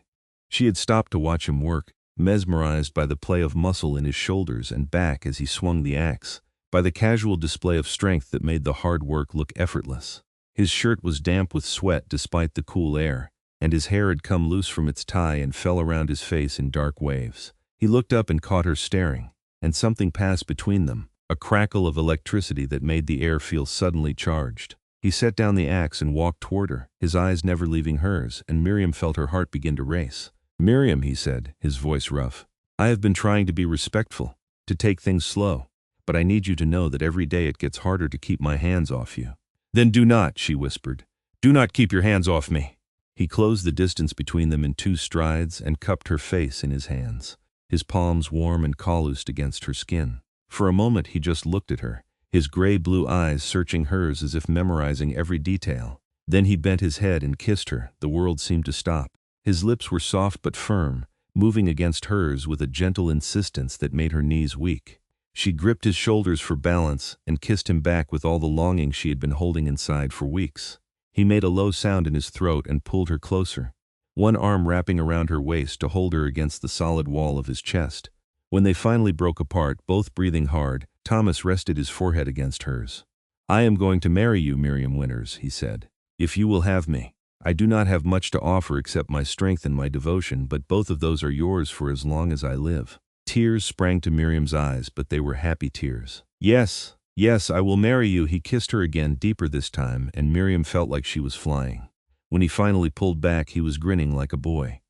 Speaker 1: She had stopped to watch him work, mesmerized by the play of muscle in his shoulders and back as he swung the axe, by the casual display of strength that made the hard work look effortless. His shirt was damp with sweat despite the cool air, and his hair had come loose from its tie and fell around his face in dark waves. He looked up and caught her staring, and something passed between them, a crackle of electricity that made the air feel suddenly charged. He set down the axe and walked toward her, his eyes never leaving hers, and Miriam felt her heart begin to race. "Miriam," he said, his voice rough, "I have been trying to be respectful, to take things slow, but I need you to know that every day it gets harder to keep my hands off you." "Then do not," she whispered. "Do not keep your hands off me." He closed the distance between them in 2 strides and cupped her face in his hands, his palms warm and calloused against her skin. For a moment he just looked at her, his gray-blue eyes searching hers as if memorizing every detail. Then he bent his head and kissed her. The world seemed to stop. His lips were soft but firm, moving against hers with a gentle insistence that made her knees weak. She gripped his shoulders for balance and kissed him back with all the longing she had been holding inside for weeks. He made a low sound in his throat and pulled her closer, one arm wrapping around her waist to hold her against the solid wall of his chest. When they finally broke apart, both breathing hard, Thomas rested his forehead against hers. "I am going to marry you, Miriam Winters," he said, "if you will have me. I do not have much to offer except my strength and my devotion, but both of those are yours for as long as I live." Tears sprang to Miriam's eyes, but they were happy tears. "Yes, yes, I will marry you." He kissed her again, deeper this time, and Miriam felt like she was flying. When he finally pulled back, he was grinning like a boy.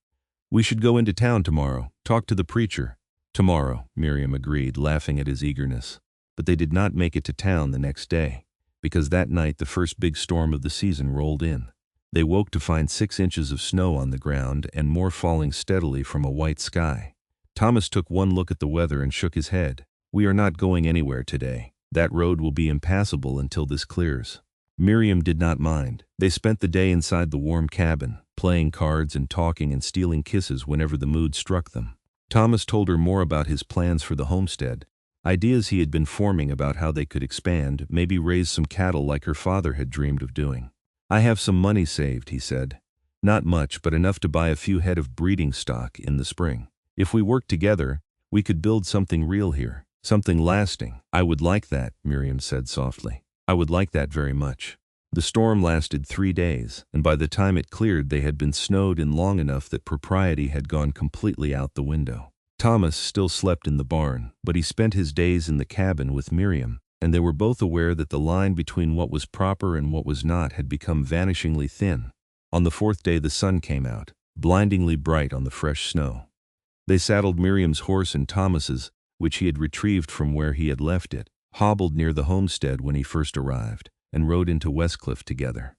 Speaker 1: "We should go into town tomorrow, talk to the preacher." "Tomorrow," Miriam agreed, laughing at his eagerness. But they did not make it to town the next day, because that night the first big storm of the season rolled in. They woke to find 6 inches of snow on the ground and more falling steadily from a white sky. Thomas took one look at the weather and shook his head. "We are not going anywhere today. That road will be impassable until this clears." Miriam did not mind. They spent the day inside the warm cabin, playing cards and talking and stealing kisses whenever the mood struck them. Thomas told her more about his plans for the homestead, ideas he had been forming about how they could expand, maybe raise some cattle like her father had dreamed of doing. "I have some money saved," he said. "Not much, but enough to buy a few head of breeding stock in the spring. If we work together, we could build something real here, something lasting." "I would like that," Miriam said softly. "I would like that very much." The storm lasted 3 days, and by the time it cleared they had been snowed in long enough that propriety had gone completely out the window. Thomas still slept in the barn, but he spent his days in the cabin with Miriam, and they were both aware that the line between what was proper and what was not had become vanishingly thin. On the 4th day the sun came out, blindingly bright on the fresh snow. They saddled Miriam's horse and Thomas's, which he had retrieved from where he had left it, hobbled near the homestead when he first arrived, and rode into Westcliff together.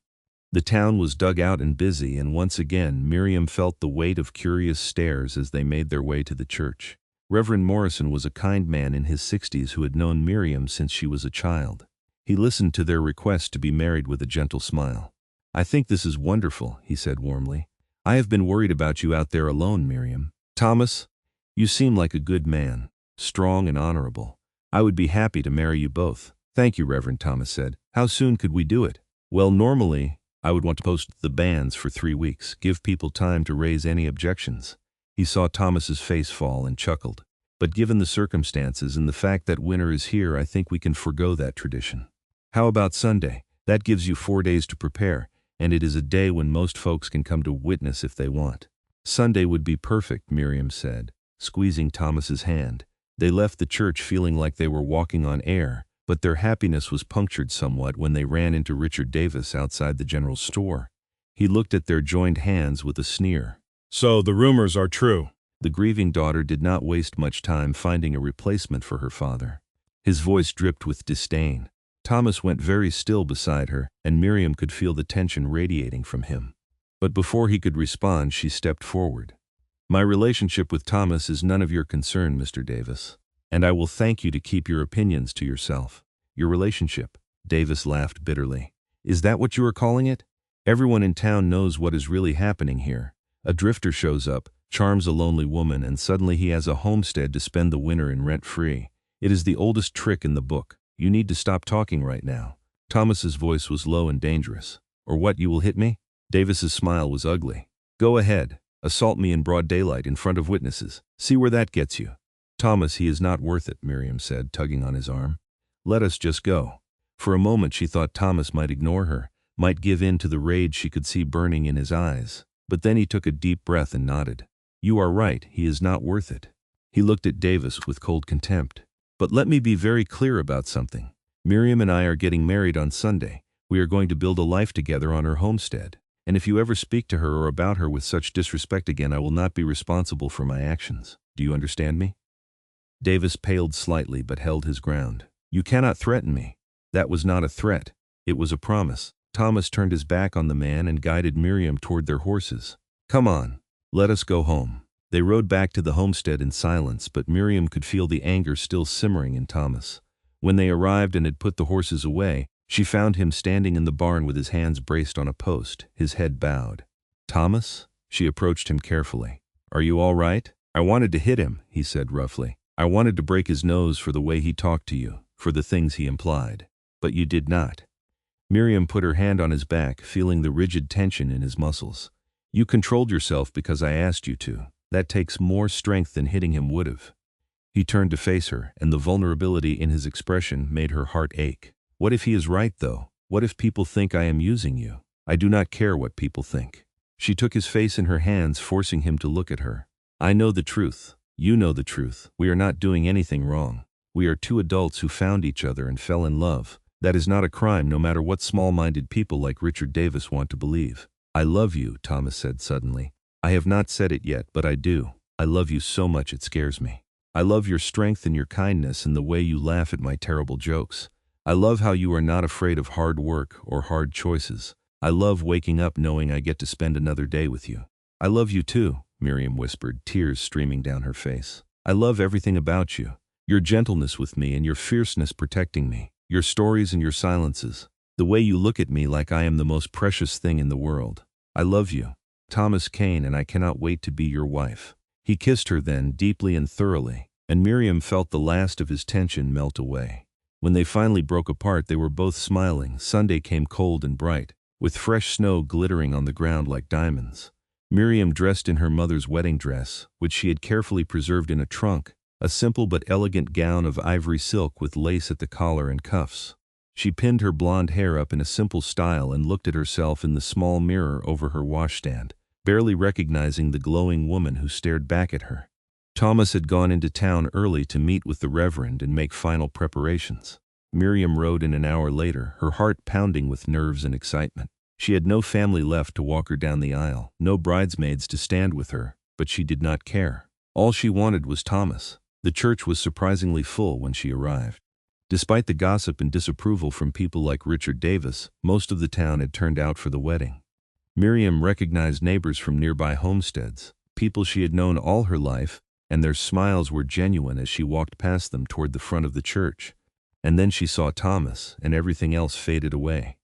Speaker 1: The town was dug out and busy, and once again Miriam felt the weight of curious stares as they made their way to the church. Reverend Morrison was a kind man in his 60s who had known Miriam since she was a child. He listened to their request to be married with a gentle smile. "I think this is wonderful," he said warmly. "I have been worried about you out there alone, Miriam. Thomas, you seem like a good man, strong and honorable. I would be happy to marry you both." "Thank you, Reverend," Thomas said. "How soon could we do it?" "Well, normally, I would want to post the bans for 3 weeks, give people time to raise any objections." He saw Thomas's face fall and chuckled. "But given the circumstances and the fact that winter is here, I think we can forgo that tradition." "How about Sunday? That gives you 4 days to prepare, and it is a day when most folks can come to witness if they want." "Sunday would be perfect," Miriam said, squeezing Thomas's hand. They left the church feeling like they were walking on air, but their happiness was punctured somewhat when they ran into Richard Davis outside the general store. He looked at their joined hands with a sneer.
Speaker 2: "So the rumors are true."
Speaker 1: The grieving daughter did not waste much time finding a replacement for her father. His voice dripped with disdain. Thomas went very still beside her, and Miriam could feel the tension radiating from him. But before he could respond, she stepped forward. "My relationship with Thomas is none of your concern, Mr. Davis, and I will thank you to keep your opinions to yourself." "Your relationship?" Davis laughed bitterly. "Is that what you are calling it? Everyone in town knows what is really happening here. A drifter shows up, charms a lonely woman, and suddenly he has a homestead to spend the winter in rent-free. It is the oldest trick in the book. You need to stop talking right now." Thomas's voice was low and dangerous. "Or what, you will hit me?" Davis's smile was ugly. "Go ahead. Assault me in broad daylight in front of witnesses. See where that gets you." "Thomas, he is not worth it," Miriam said, tugging on his arm. "Let us just go." For a moment she thought Thomas might ignore her, might give in to the rage she could see burning in his eyes. But then he took a deep breath and nodded. "You are right, he is not worth it." He looked at Davis with cold contempt. "But let me be very clear about something. Miriam and I are getting married on Sunday. We are going to build a life together on her homestead. And if you ever speak to her or about her with such disrespect again, I will not be responsible for my actions. Do you understand me?" Davis paled slightly but held his ground. "You cannot threaten me." "That was not a threat. It was a promise." Thomas turned his back on the man and guided Miriam toward their horses. "Come on. Let us go home." They rode back to the homestead in silence, but Miriam could feel the anger still simmering in Thomas. When they arrived and had put the horses away, she found him standing in the barn with his hands braced on a post, his head bowed. "Thomas?" She approached him carefully. "Are you all right?" "I wanted to hit him," he said roughly. "I wanted to break his nose for the way he talked to you, for the things he implied. But you did not." Miriam put her hand on his back, feeling the rigid tension in his muscles. You controlled yourself because I asked you to. That takes more strength than hitting him would've. He turned to face her, and the vulnerability in his expression made her heart ache. What if he is right, though? What if people think I am using you? I do not care what people think. She took his face in her hands, forcing him to look at her. I know the truth. You know the truth. We are not doing anything wrong. We are two adults who found each other and fell in love. That is not a crime, no matter what small-minded people like Richard Davis want to believe. I love you, Thomas said suddenly. I have not said it yet, but I do. I love you so much it scares me. I love your strength and your kindness and the way you laugh at my terrible jokes. I love how you are not afraid of hard work or hard choices. I love waking up knowing I get to spend another day with you. I love you too, Miriam whispered, tears streaming down her face. I love everything about you. Your gentleness with me and your fierceness protecting me. Your stories and your silences. The way you look at me like I am the most precious thing in the world. I love you, Thomas Caine, and I cannot wait to be your wife. He kissed her then, deeply and thoroughly, and Miriam felt the last of his tension melt away. When they finally broke apart, they were both smiling. Sunday came cold and bright, with fresh snow glittering on the ground like diamonds. Miriam dressed in her mother's wedding dress, which she had carefully preserved in a trunk, a simple but elegant gown of ivory silk with lace at the collar and cuffs. She pinned her blonde hair up in a simple style and looked at herself in the small mirror over her washstand, barely recognizing the glowing woman who stared back at her. Thomas had gone into town early to meet with the Reverend and make final preparations. Miriam rode in an hour later, her heart pounding with nerves and excitement. She had no family left to walk her down the aisle, no bridesmaids to stand with her, but she did not care. All she wanted was Thomas. The church was surprisingly full when she arrived. Despite the gossip and disapproval from people like Richard Davis, most of the town had turned out for the wedding. Miriam recognized neighbors from nearby homesteads, people she had known all her life, and their smiles were genuine as she walked past them toward the front of the church. And then she saw Thomas, and everything else faded away.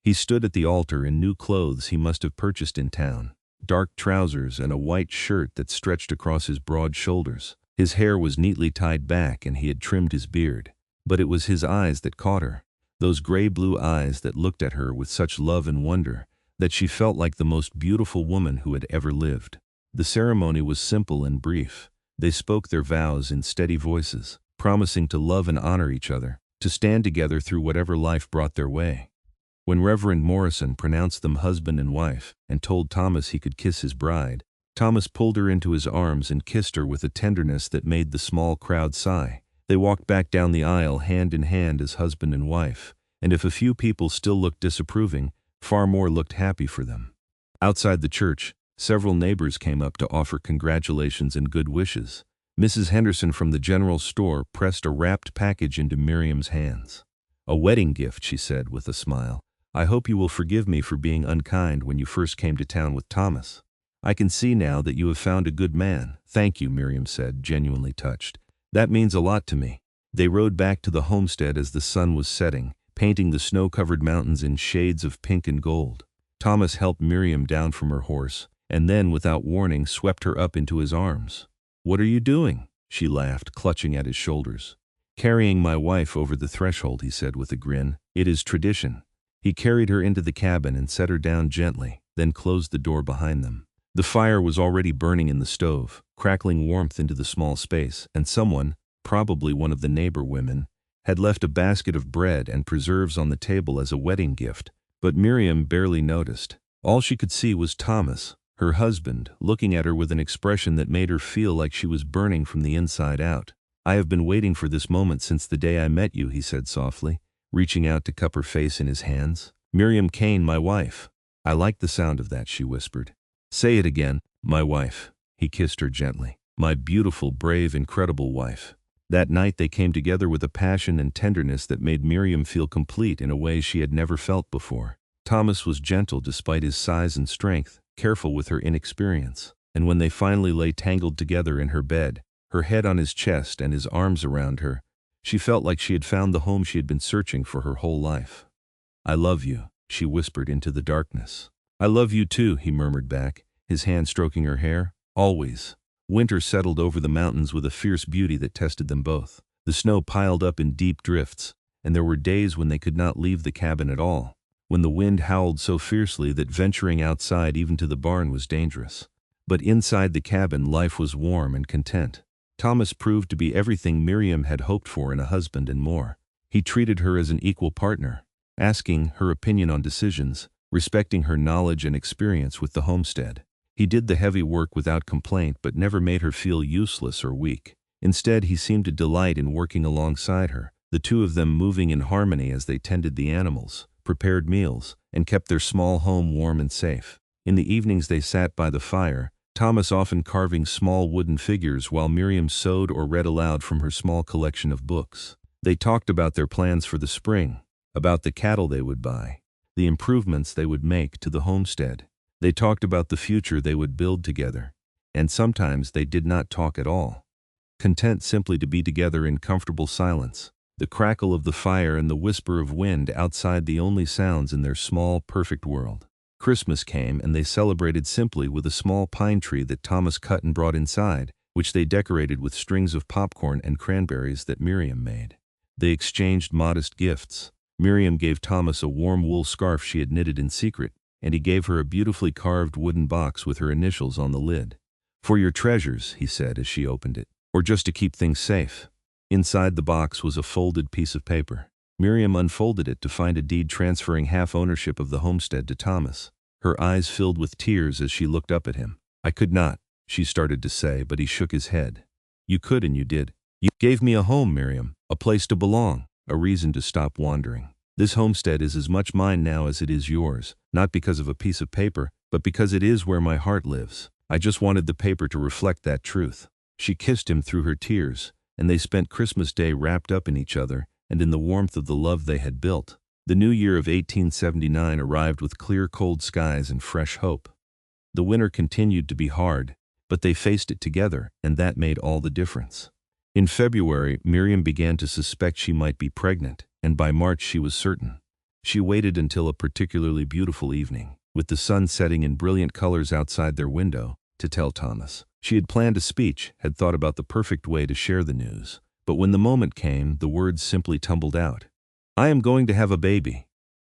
Speaker 1: He stood at the altar in new clothes he must have purchased in town, dark trousers and a white shirt that stretched across his broad shoulders. His hair was neatly tied back and he had trimmed his beard. But it was his eyes that caught her, those gray-blue eyes that looked at her with such love and wonder that she felt like the most beautiful woman who had ever lived. The ceremony was simple and brief. They spoke their vows in steady voices, promising to love and honor each other, to stand together through whatever life brought their way. When Reverend Morrison pronounced them husband and wife and told Thomas he could kiss his bride, Thomas pulled her into his arms and kissed her with a tenderness that made the small crowd sigh. They walked back down the aisle hand in hand as husband and wife, and if a few people still looked disapproving, far more looked happy for them. Outside the church, several neighbors came up to offer congratulations and good wishes. Mrs. Henderson from the general store pressed a wrapped package into Miriam's hands. A wedding gift, she said with a smile. I hope you will forgive me for being unkind when you first came to town with Thomas. I can see now that you have found a good man. Thank you, Miriam said, genuinely touched. That means a lot to me. They rode back to the homestead as the sun was setting, painting the snow-covered mountains in shades of pink and gold. Thomas helped Miriam down from her horse, and then, without warning, swept her up into his arms. What are you doing? She laughed, clutching at his shoulders. Carrying my wife over the threshold, he said with a grin. It is tradition. He carried her into the cabin and set her down gently, then closed the door behind them. The fire was already burning in the stove, crackling warmth into the small space, and someone, probably one of the neighbor women, had left a basket of bread and preserves on the table as a wedding gift, but Miriam barely noticed. All she could see was Thomas, her husband, looking at her with an expression that made her feel like she was burning from the inside out. I have been waiting for this moment since the day I met you, he said softly, reaching out to cup her face in his hands. Miriam Caine, my wife. I like the sound of that, she whispered. Say it again, my wife. He kissed her gently. My beautiful, brave, incredible wife. That night they came together with a passion and tenderness that made Miriam feel complete in a way she had never felt before. Thomas was gentle despite his size and strength, careful with her inexperience, and when they finally lay tangled together in her bed, her head on his chest and his arms around her, she felt like she had found the home she had been searching for her whole life. I love you, she whispered into the darkness. I love you too, he murmured back, his hand stroking her hair. Always. Winter settled over the mountains with a fierce beauty that tested them both. The snow piled up in deep drifts, and there were days when they could not leave the cabin at all. when the wind howled so fiercely that venturing outside even to the barn was dangerous. But inside the cabin life was warm and content. Thomas proved to be everything Miriam had hoped for in a husband and more. He treated her as an equal partner, asking her opinion on decisions, respecting her knowledge and experience with the homestead. He did the heavy work without complaint but never made her feel useless or weak. Instead, he seemed to delight in working alongside her, the two of them moving in harmony as they tended the animals, prepared meals, and kept their small home warm and safe. In the evenings they sat by the fire, Thomas often carving small wooden figures while Miriam sewed or read aloud from her small collection of books. They talked about their plans for the spring, about the cattle they would buy, the improvements they would make to the homestead. They talked about the future they would build together. And sometimes they did not talk at all, content simply to be together in comfortable silence, the crackle of the fire and the whisper of wind outside the only sounds in their small, perfect world. Christmas came and they celebrated simply with a small pine tree that Thomas cut and brought inside, which they decorated with strings of popcorn and cranberries that Miriam made. They exchanged modest gifts. Miriam gave Thomas a warm wool scarf she had knitted in secret, and he gave her a beautifully carved wooden box with her initials on the lid. "For your treasures," he said as she opened it, "or just to keep things safe." Inside the box was a folded piece of paper. Miriam unfolded it to find a deed transferring half ownership of the homestead to Thomas. Her eyes filled with tears as she looked up at him. "I could not," she started to say, but he shook his head. "You could and you did. You gave me a home, Miriam, a place to belong, a reason to stop wandering. This homestead is as much mine now as it is yours, not because of a piece of paper, but because it is where my heart lives. I just wanted the paper to reflect that truth." She kissed him through her tears, and they spent Christmas Day wrapped up in each other and in the warmth of the love they had built. The new year of 1879 arrived with clear, cold skies and fresh hope. The winter continued to be hard, but they faced it together, and that made all the difference. In February, Miriam began to suspect she might be pregnant, and by March she was certain. She waited until a particularly beautiful evening, with the sun setting in brilliant colors outside their window, to tell Thomas. She had planned a speech, had thought about the perfect way to share the news, but when the moment came, the words simply tumbled out. "I am going to have a baby."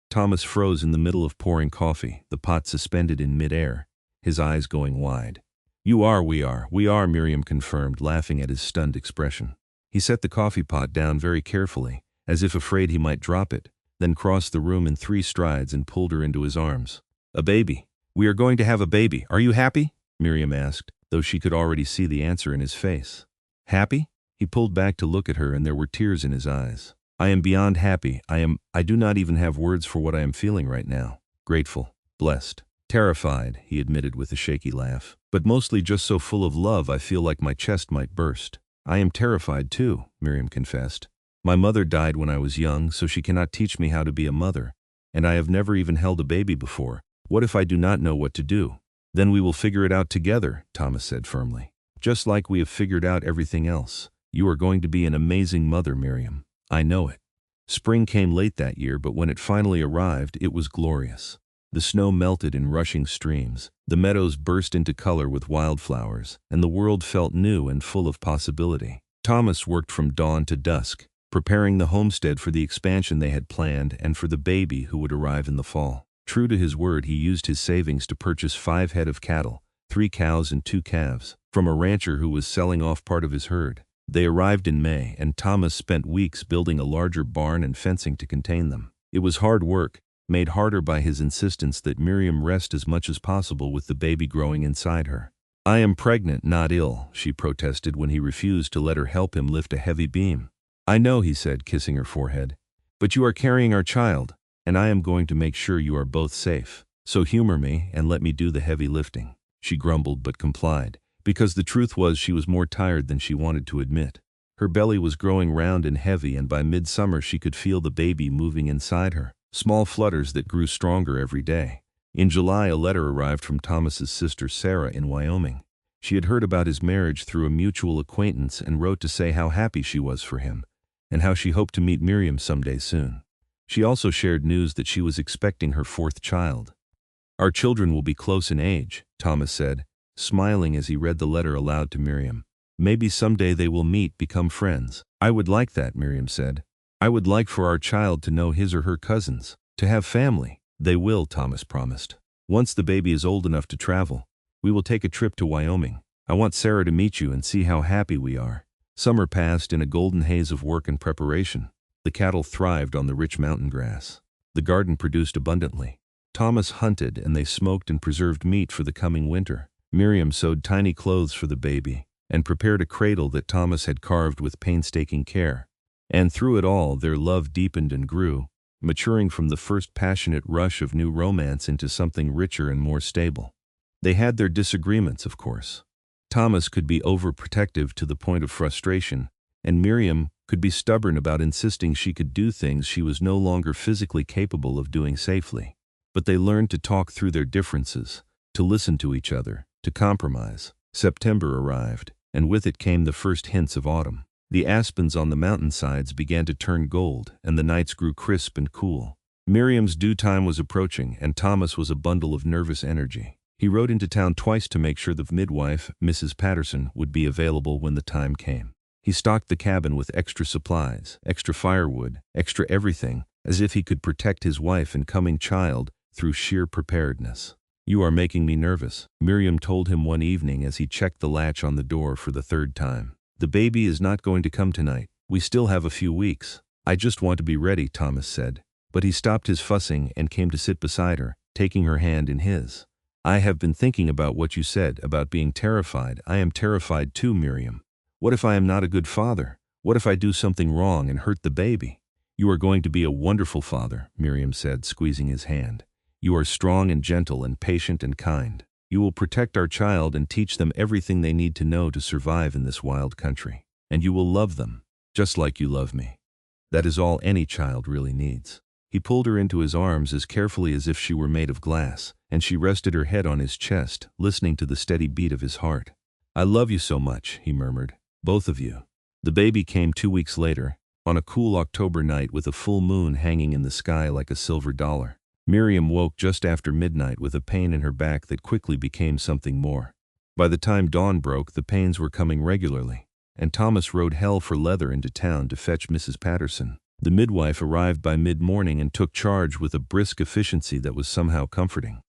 Speaker 1: Thomas froze in the middle of pouring coffee, the pot suspended in midair, his eyes going wide. We are," Miriam confirmed, laughing at his stunned expression. He set the coffee pot down very carefully, as if afraid he might drop it, then crossed the room in 3 strides and pulled her into his arms. "A baby. We are going to have a baby. Are you happy?" Miriam asked, though she could already see the answer in his face. "Happy?" He pulled back to look at her, and there were tears in his eyes. "I am beyond happy. I do not even have words for what I am feeling right now. Grateful, blessed, terrified," he admitted with a shaky laugh. "But mostly just so full of love I feel like my chest might burst." "I am terrified too," Miriam confessed. "My mother died when I was young, so she cannot teach me how to be a mother, and I have never even held a baby before. What if I do not know what to do?" "Then we will figure it out together," Thomas said firmly. "Just like we have figured out everything else. You are going to be an amazing mother, Miriam. I know it." Spring came late that year, but when it finally arrived, it was glorious. The snow melted in rushing streams, the meadows burst into color with wildflowers, and the world felt new and full of possibility. Thomas worked from dawn to dusk, preparing the homestead for the expansion they had planned and for the baby who would arrive in the fall. True to his word, he used his savings to purchase 5 head of cattle, 3 cows and 2 calves, from a rancher who was selling off part of his herd. They arrived in May, and Thomas spent weeks building a larger barn and fencing to contain them. It was hard work, made harder by his insistence that Miriam rest as much as possible with the baby growing inside her. "I am pregnant, not ill," she protested when he refused to let her help him lift a heavy beam. "I know," he said, kissing her forehead. "But you are carrying our child, and I am going to make sure you are both safe. So humor me and let me do the heavy lifting." She grumbled but complied, because the truth was she was more tired than she wanted to admit. Her belly was growing round and heavy, and by midsummer she could feel the baby moving inside her, small flutters that grew stronger every day. In July, a letter arrived from Thomas's sister Sarah in Wyoming. She had heard about his marriage through a mutual acquaintance and wrote to say how happy she was for him, and how she hoped to meet Miriam someday soon. She also shared news that she was expecting her 4th child. "Our children will be close in age," Thomas said, smiling as he read the letter aloud to Miriam. "Maybe someday they will meet, become friends." "I would like that," Miriam said. "I would like for our child to know his or her cousins, to have family." They will, Thomas promised. Once the baby is old enough to travel, we will take a trip to Wyoming. I want Sarah to meet you and see how happy we are. Summer passed in a golden haze of work and preparation. The cattle thrived on the rich mountain grass. The garden produced abundantly. Thomas hunted, and they smoked and preserved meat for the coming winter. Miriam sewed tiny clothes for the baby and prepared a cradle that Thomas had carved with painstaking care. And through it all, their love deepened and grew, maturing from the first passionate rush of new romance into something richer and more stable. They had their disagreements, of course. Thomas could be overprotective to the point of frustration, and Miriam could be stubborn about insisting she could do things she was no longer physically capable of doing safely. But they learned to talk through their differences, to listen to each other, to compromise. September arrived, and with it came the first hints of autumn. The aspens on the mountainsides began to turn gold, and the nights grew crisp and cool. Miriam's due time was approaching, and Thomas was a bundle of nervous energy. He rode into town twice to make sure the midwife, Mrs. Patterson, would be available when the time came. He stocked the cabin with extra supplies, extra firewood, extra everything, as if he could protect his wife and coming child through sheer preparedness. "You are making me nervous," Miriam told him one evening as he checked the latch on the door for the third time. "The baby is not going to come tonight. We still have a few weeks." "I just want to be ready," Thomas said. But he stopped his fussing and came to sit beside her, taking her hand in his. "I have been thinking about what you said about being terrified. I am terrified too, Miriam. What if I am not a good father? What if I do something wrong and hurt the baby?" "You are going to be a wonderful father," Miriam said, squeezing his hand. "You are strong and gentle and patient and kind. You will protect our child and teach them everything they need to know to survive in this wild country. And you will love them, just like you love me. That is all any child really needs." He pulled her into his arms as carefully as if she were made of glass, and she rested her head on his chest, listening to the steady beat of his heart. "I love you so much," he murmured. "Both of you." The baby came 2 weeks later, on a cool October night with a full moon hanging in the sky like a silver dollar. Miriam woke just after midnight with a pain in her back that quickly became something more. By the time dawn broke, the pains were coming regularly, and Thomas rode hell for leather into town to fetch Mrs. Patterson. The midwife arrived by mid-morning and took charge with a brisk efficiency that was somehow comforting.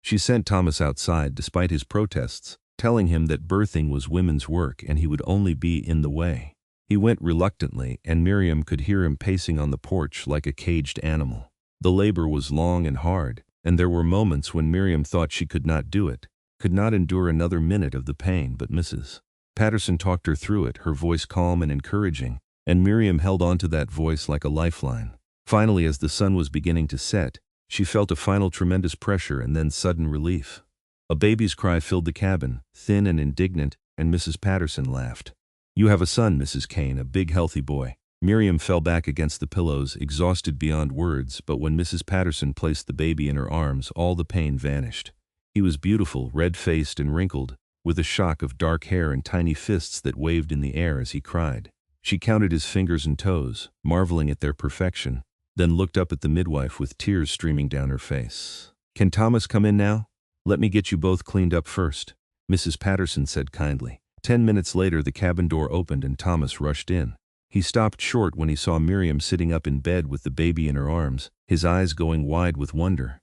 Speaker 1: She sent Thomas outside despite his protests, telling him that birthing was women's work and he would only be in the way. He went reluctantly, and Miriam could hear him pacing on the porch like a caged animal. The labor was long and hard, and there were moments when Miriam thought she could not do it, could not endure another minute of the pain, but Mrs. Patterson talked her through it, her voice calm and encouraging, and Miriam held on to that voice like a lifeline. Finally, as the sun was beginning to set, she felt a final tremendous pressure and then sudden relief. A baby's cry filled the cabin, thin and indignant, and Mrs. Patterson laughed. "You have a son, Mrs. Caine, a big healthy boy." Miriam fell back against the pillows, exhausted beyond words, but when Mrs. Patterson placed the baby in her arms, all the pain vanished. He was beautiful, red-faced and wrinkled, with a shock of dark hair and tiny fists that waved in the air as he cried. She counted his fingers and toes, marveling at their perfection, then looked up at the midwife with tears streaming down her face. "Can Thomas come in now? Let me get you both cleaned up first," Mrs. Patterson said kindly. 10 minutes later, the cabin door opened and Thomas rushed in. He stopped short when he saw Miriam sitting up in bed with the baby in her arms, his eyes going wide with wonder.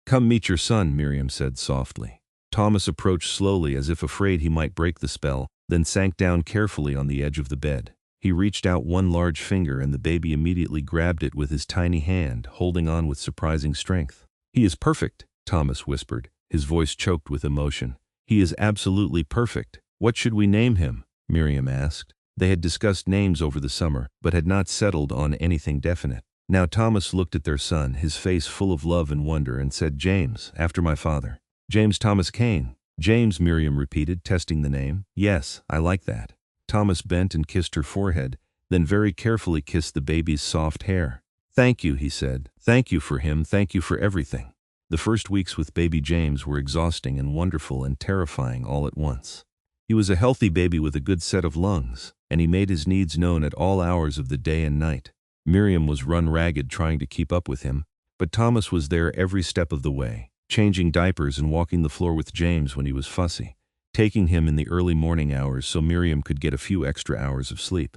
Speaker 1: "Come meet your son," Miriam said softly. Thomas approached slowly as if afraid he might break the spell, then sank down carefully on the edge of the bed. He reached out one large finger and the baby immediately grabbed it with his tiny hand, holding on with surprising strength. "He is perfect," Thomas whispered, his voice choked with emotion. "He is absolutely perfect." "What should we name him?" Miriam asked. They had discussed names over the summer, but had not settled on anything definite. Now Thomas looked at their son, his face full of love and wonder, and said, "James, after my father." "James Thomas Caine." "James," Miriam repeated, testing the name. "Yes, I like that." Thomas bent and kissed her forehead, then very carefully kissed the baby's soft hair. "Thank you," he said. "Thank you for him, thank you for everything." The first weeks with baby James were exhausting and wonderful and terrifying all at once. He was a healthy baby with a good set of lungs, and he made his needs known at all hours of the day and night. Miriam was run ragged trying to keep up with him, but Thomas was there every step of the way, changing diapers and walking the floor with James when he was fussy, taking him in the early morning hours so Miriam could get a few extra hours of sleep.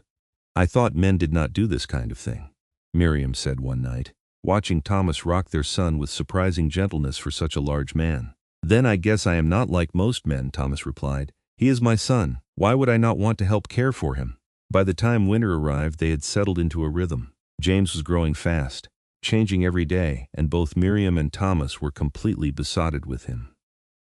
Speaker 1: "I thought men did not do this kind of thing," Miriam said one night. watching Thomas rock their son with surprising gentleness for such a large man. "Then I guess I am not like most men," Thomas replied. "He is my son. Why would I not want to help care for him?" By the time winter arrived, they had settled into a rhythm. James was growing fast, changing every day, and both Miriam and Thomas were completely besotted with him.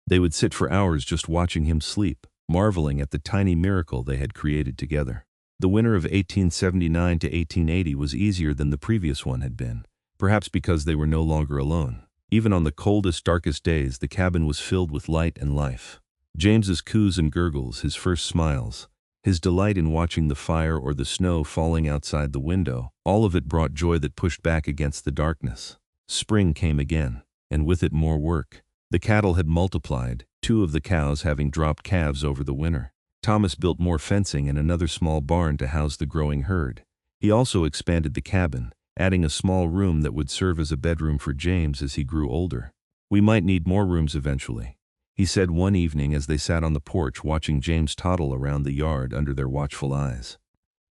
Speaker 1: They would sit for hours just watching him sleep, marveling at the tiny miracle they had created together. The winter of 1879 to 1880 was easier than the previous one had been, perhaps because they were no longer alone. Even on the coldest, darkest days, the cabin was filled with light and life. James's coos and gurgles, his first smiles, his delight in watching the fire or the snow falling outside the window, all of it brought joy that pushed back against the darkness. Spring came again, and with it more work. The cattle had multiplied, 2 of the cows having dropped calves over the winter. Thomas built more fencing and another small barn to house the growing herd. He also expanded the cabin, adding a small room that would serve as a bedroom for James as he grew older. "We might need more rooms eventually," he said one evening as they sat on the porch watching James toddle around the yard under their watchful eyes.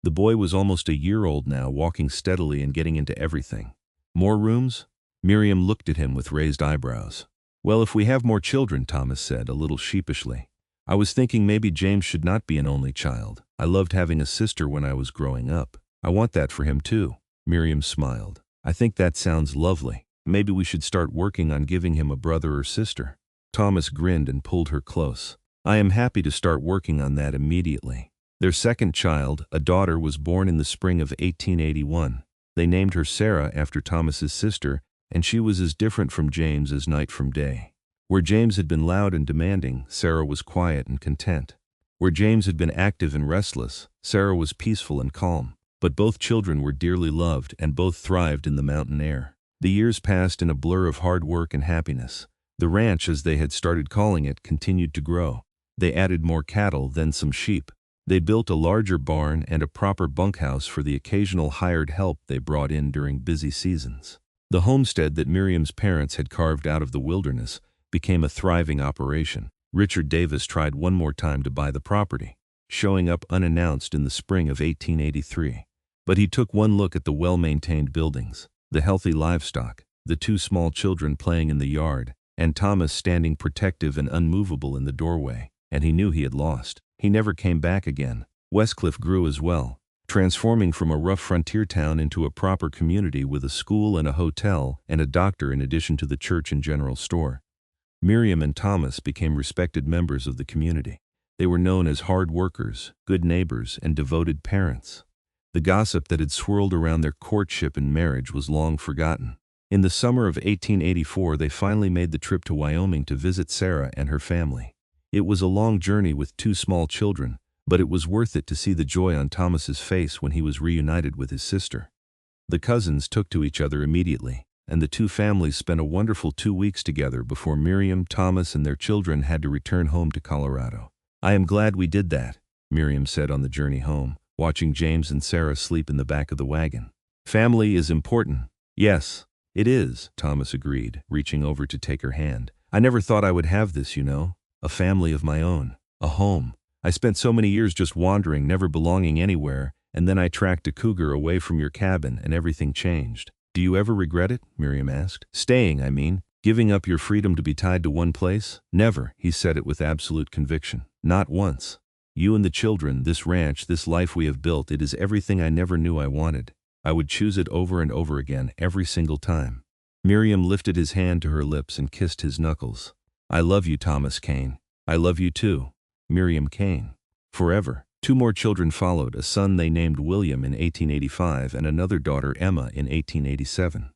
Speaker 1: The boy was almost a year old now, walking steadily and getting into everything. "More rooms?" Miriam looked at him with raised eyebrows. "Well, if we have more children," Thomas said, a little sheepishly. "I was thinking maybe James should not be an only child. I loved having a sister when I was growing up. I want that for him too." Miriam smiled. "I think that sounds lovely. Maybe we should start working on giving him a brother or sister." Thomas grinned and pulled her close. "I am happy to start working on that immediately." Their second child, a daughter, was born in the spring of 1881. They named her Sarah after Thomas's sister, and she was as different from James as night from day. Where James had been loud and demanding, Sarah was quiet and content. Where James had been active and restless, Sarah was peaceful and calm. But both children were dearly loved, and both thrived in the mountain air. The years passed in a blur of hard work and happiness. The ranch, as they had started calling it, continued to grow. They added more cattle, then some sheep. They built a larger barn and a proper bunkhouse for the occasional hired help they brought in during busy seasons. The homestead that Miriam's parents had carved out of the wilderness became a thriving operation. Richard Davis tried one more time to buy the property, showing up unannounced in the spring of 1883. But he took one look at the well-maintained buildings, the healthy livestock, the 2 small children playing in the yard, and Thomas standing protective and unmovable in the doorway, and he knew he had lost. He never came back again. Westcliff grew as well, transforming from a rough frontier town into a proper community with a school and a hotel and a doctor in addition to the church and general store. Miriam and Thomas became respected members of the community. They were known as hard workers, good neighbors, and devoted parents. The gossip that had swirled around their courtship and marriage was long forgotten. In the summer of 1884, they finally made the trip to Wyoming to visit Sarah and her family. It was a long journey with 2 small children, but it was worth it to see the joy on Thomas's face when he was reunited with his sister. The cousins took to each other immediately, and the 2 families spent a wonderful 2 weeks together before Miriam, Thomas, and their children had to return home to Colorado. "I am glad we did that," Miriam said on the journey home, watching James and Sarah sleep in the back of the wagon. "Family is important." "Yes, it is," Thomas agreed, reaching over to take her hand. "I never thought I would have this, you know. A family of my own. A home. I spent so many years just wandering, never belonging anywhere, and then I tracked a cougar away from your cabin and everything changed." "Do you ever regret it?" Miriam asked. "Staying, I mean. Giving up your freedom to be tied to one place?" "Never," he said it with absolute conviction. "Not once. You and the children, this ranch, this life we have built, it is everything I never knew I wanted. I would choose it over and over again, every single time." Miriam lifted his hand to her lips and kissed his knuckles. "I love you, Thomas Caine. I love you too, Miriam Caine. Forever." 2 more children followed, a son they named William in 1885 and another daughter, Emma, in 1887.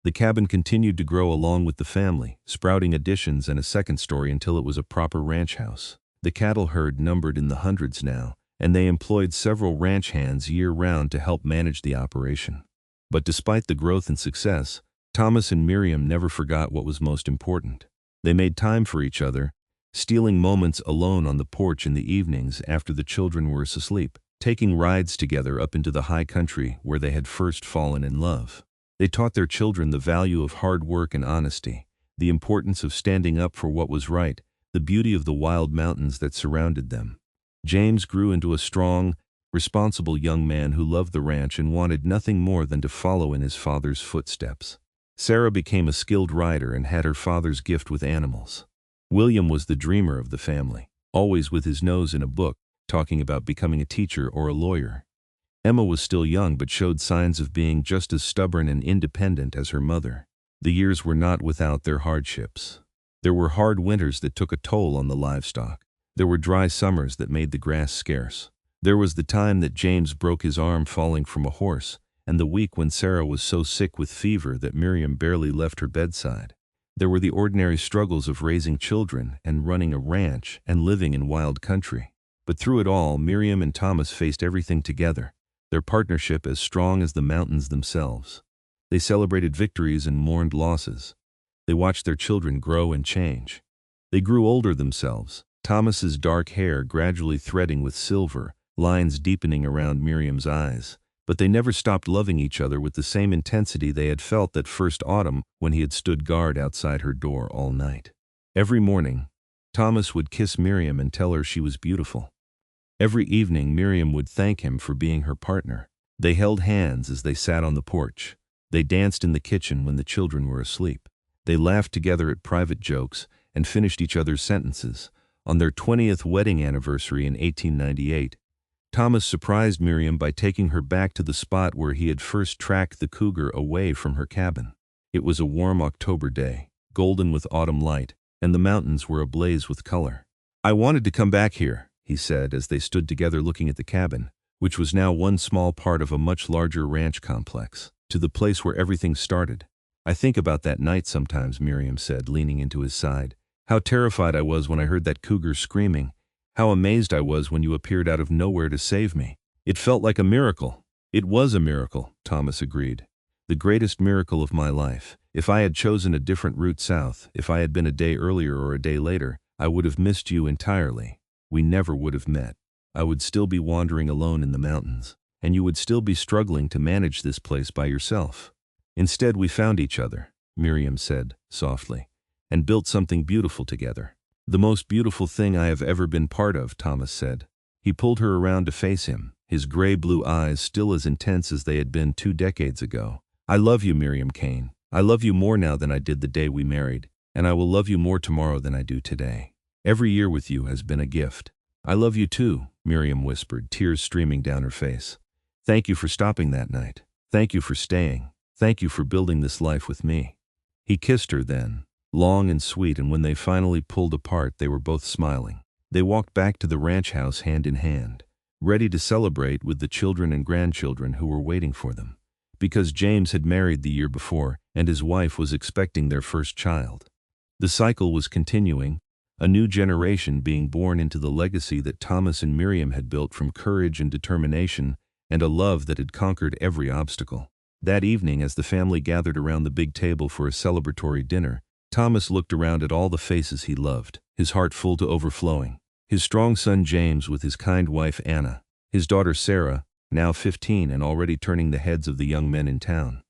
Speaker 1: The cabin continued to grow along with the family, sprouting additions and a second story until it was a proper ranch house. The cattle herd numbered in the hundreds now, and they employed several ranch hands year-round to help manage the operation. But despite the growth and success, Thomas and Miriam never forgot what was most important. They made time for each other, stealing moments alone on the porch in the evenings after the children were asleep, taking rides together up into the high country where they had first fallen in love. They taught their children the value of hard work and honesty, the importance of standing up for what was right, the beauty of the wild mountains that surrounded them. James grew into a strong, responsible young man who loved the ranch and wanted nothing more than to follow in his father's footsteps. Sarah became a skilled rider and had her father's gift with animals. William was the dreamer of the family, always with his nose in a book, talking about becoming a teacher or a lawyer. Emma was still young but showed signs of being just as stubborn and independent as her mother. The years were not without their hardships. There were hard winters that took a toll on the livestock. There were dry summers that made the grass scarce. There was the time that James broke his arm falling from a horse, and the week when Sarah was so sick with fever that Miriam barely left her bedside. There were the ordinary struggles of raising children and running a ranch and living in wild country. But through it all, Miriam and Thomas faced everything together, their partnership as strong as the mountains themselves. They celebrated victories and mourned losses. They watched their children grow and change. They grew older themselves, Thomas's dark hair gradually threading with silver, lines deepening around Miriam's eyes. But they never stopped loving each other with the same intensity they had felt that first autumn when he had stood guard outside her door all night. Every morning, Thomas would kiss Miriam and tell her she was beautiful. Every evening, Miriam would thank him for being her partner. They held hands as they sat on the porch. They danced in the kitchen when the children were asleep. They laughed together at private jokes and finished each other's sentences. On their 20th wedding anniversary in 1898, Thomas surprised Miriam by taking her back to the spot where he had first tracked the cougar away from her cabin. It was a warm October day, golden with autumn light, and the mountains were ablaze with color. "I wanted to come back here," he said as they stood together looking at the cabin, which was now one small part of a much larger ranch complex, to the place where everything started. "I think about that night sometimes," Miriam said, leaning into his side. "How terrified I was when I heard that cougar screaming. How amazed I was when you appeared out of nowhere to save me. It felt like a miracle." "It was a miracle," Thomas agreed. "The greatest miracle of my life. If I had chosen a different route south, if I had been a day earlier or a day later, I would have missed you entirely. We never would have met. I would still be wandering alone in the mountains, and you would still be struggling to manage this place by yourself. Instead, we found each other," Miriam said softly, "and built something beautiful together." "The most beautiful thing I have ever been part of," Thomas said. He pulled her around to face him, his gray-blue eyes still as intense as they had been 2 decades ago. "I love you, Miriam Caine. I love you more now than I did the day we married, and I will love you more tomorrow than I do today. Every year with you has been a gift." "I love you too," Miriam whispered, tears streaming down her face. "Thank you for stopping that night. Thank you for staying. Thank you for building this life with me." He kissed her then, long and sweet, and when they finally pulled apart, they were both smiling. They walked back to the ranch house hand in hand, ready to celebrate with the children and grandchildren who were waiting for them, because James had married the year before and his wife was expecting their first child. The cycle was continuing, a new generation being born into the legacy that Thomas and Miriam had built from courage and determination and a love that had conquered every obstacle. That evening, as the family gathered around the big table for a celebratory dinner, Thomas looked around at all the faces he loved, his heart full to overflowing. His strong son James with his kind wife Anna, his daughter Sarah, now 15 and already turning the heads of the young men in town.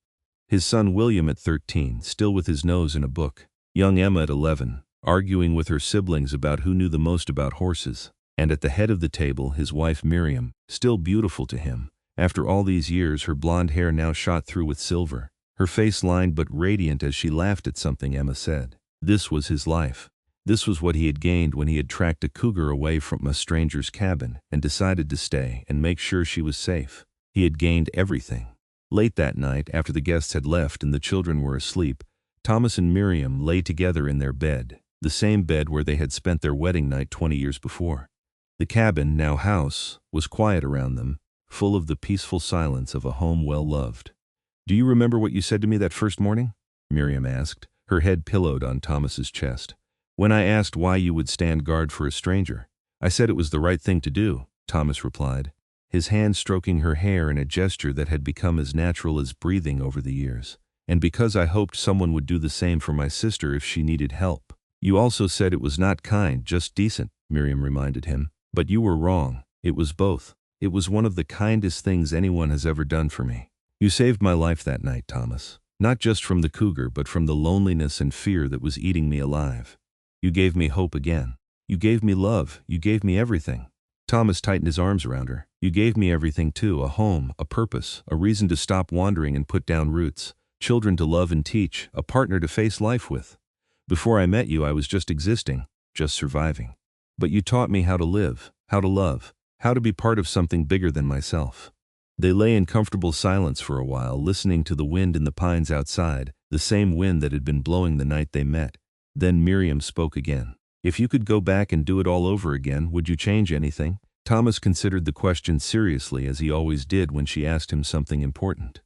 Speaker 1: His son William at 13, still with his nose in a book. Young Emma at 11, arguing with her siblings about who knew the most about horses. And at the head of the table, his wife Miriam, still beautiful to him. After all these years, her blonde hair now shot through with silver, her face lined but radiant as she laughed at something Emma said. This was his life. This was what he had gained when he had tracked a cougar away from a stranger's cabin and decided to stay and make sure she was safe. He had gained everything. Late that night, after the guests had left and the children were asleep, Thomas and Miriam lay together in their bed, the same bed where they had spent their wedding night 20 years before. The cabin, now house, was quiet around them, full of the peaceful silence of a home well loved. "Do you remember what you said to me that first morning?" Miriam asked, her head pillowed on Thomas's chest. "When I asked why you would stand guard for a stranger, I said it was the right thing to do," Thomas replied, his hand stroking her hair in a gesture that had become as natural as breathing over the years. "And because I hoped someone would do the same for my sister if she needed help." "You also said it was not kind, just decent," Miriam reminded him. "But you were wrong. It was both. It was one of the kindest things anyone has ever done for me. You saved my life that night, Thomas. Not just from the cougar, but from the loneliness and fear that was eating me alive. You gave me hope again. You gave me love. You gave me everything." Thomas tightened his arms around her. "You gave me everything too, a home, a purpose, a reason to stop wandering and put down roots, children to love and teach, a partner to face life with. Before I met you, I was just existing, just surviving. But you taught me how to live, how to love, how to be part of something bigger than myself." They lay in comfortable silence for a while, listening to the wind in the pines outside, the same wind that had been blowing the night they met. Then Miriam spoke again. "If you could go back and do it all over again, would you change anything?" Thomas considered the question seriously, as he always did when she asked him something important.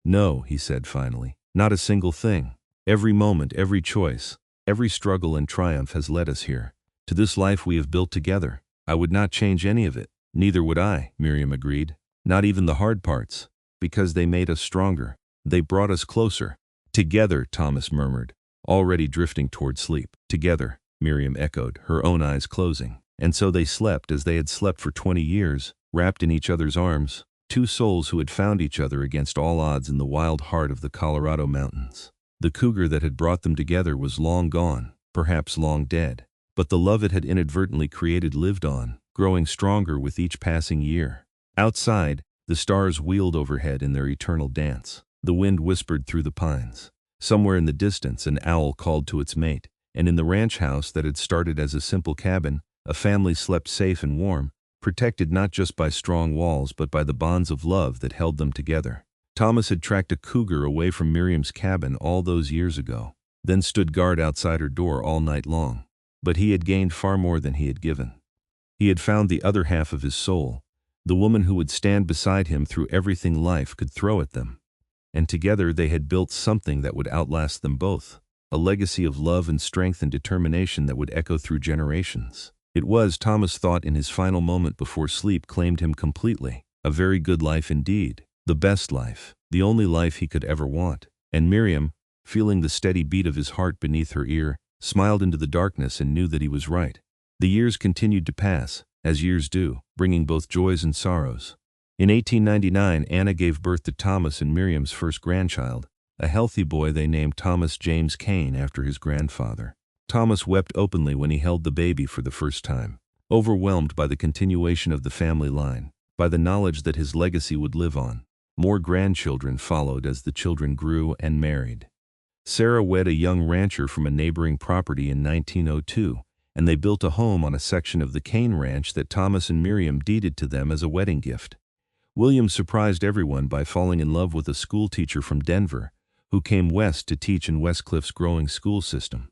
Speaker 1: "No," he said finally, "not a single thing. Every moment, every choice, every struggle and triumph has led us here, to this life we have built together. I would not change any of it." "Neither would I," Miriam agreed. "Not even the hard parts, because they made us stronger. They brought us closer." "Together," Thomas murmured, already drifting toward sleep. "Together," Miriam echoed, her own eyes closing. And so they slept as they had slept for 20 years, wrapped in each other's arms, two souls who had found each other against all odds in the wild heart of the Colorado mountains. The cougar that had brought them together was long gone, perhaps long dead. But the love it had inadvertently created lived on, growing stronger with each passing year. Outside, the stars wheeled overhead in their eternal dance. The wind whispered through the pines. Somewhere in the distance, an owl called to its mate, and in the ranch house that had started as a simple cabin, a family slept safe and warm, protected not just by strong walls but by the bonds of love that held them together. Thomas had tracked a cougar away from Miriam's cabin all those years ago, then stood guard outside her door all night long. But he had gained far more than he had given. He had found the other half of his soul, the woman who would stand beside him through everything life could throw at them. And together they had built something that would outlast them both, a legacy of love and strength and determination that would echo through generations. It was, Thomas thought in his final moment before sleep claimed him completely, a very good life indeed, the best life, the only life he could ever want. And Miriam, feeling the steady beat of his heart beneath her ear, smiled into the darkness and knew that he was right. The years continued to pass, as years do, bringing both joys and sorrows. In 1899, Anna gave birth to Thomas and Miriam's first grandchild, a healthy boy they named Thomas James Caine after his grandfather. Thomas wept openly when he held the baby for the first time, overwhelmed by the continuation of the family line, by the knowledge that his legacy would live on. More grandchildren followed as the children grew and married. Sarah wed a young rancher from a neighboring property in 1902, and they built a home on a section of the Caine ranch that Thomas and Miriam deeded to them as a wedding gift. William surprised everyone by falling in love with a schoolteacher from Denver, who came west to teach in Westcliff's growing school system.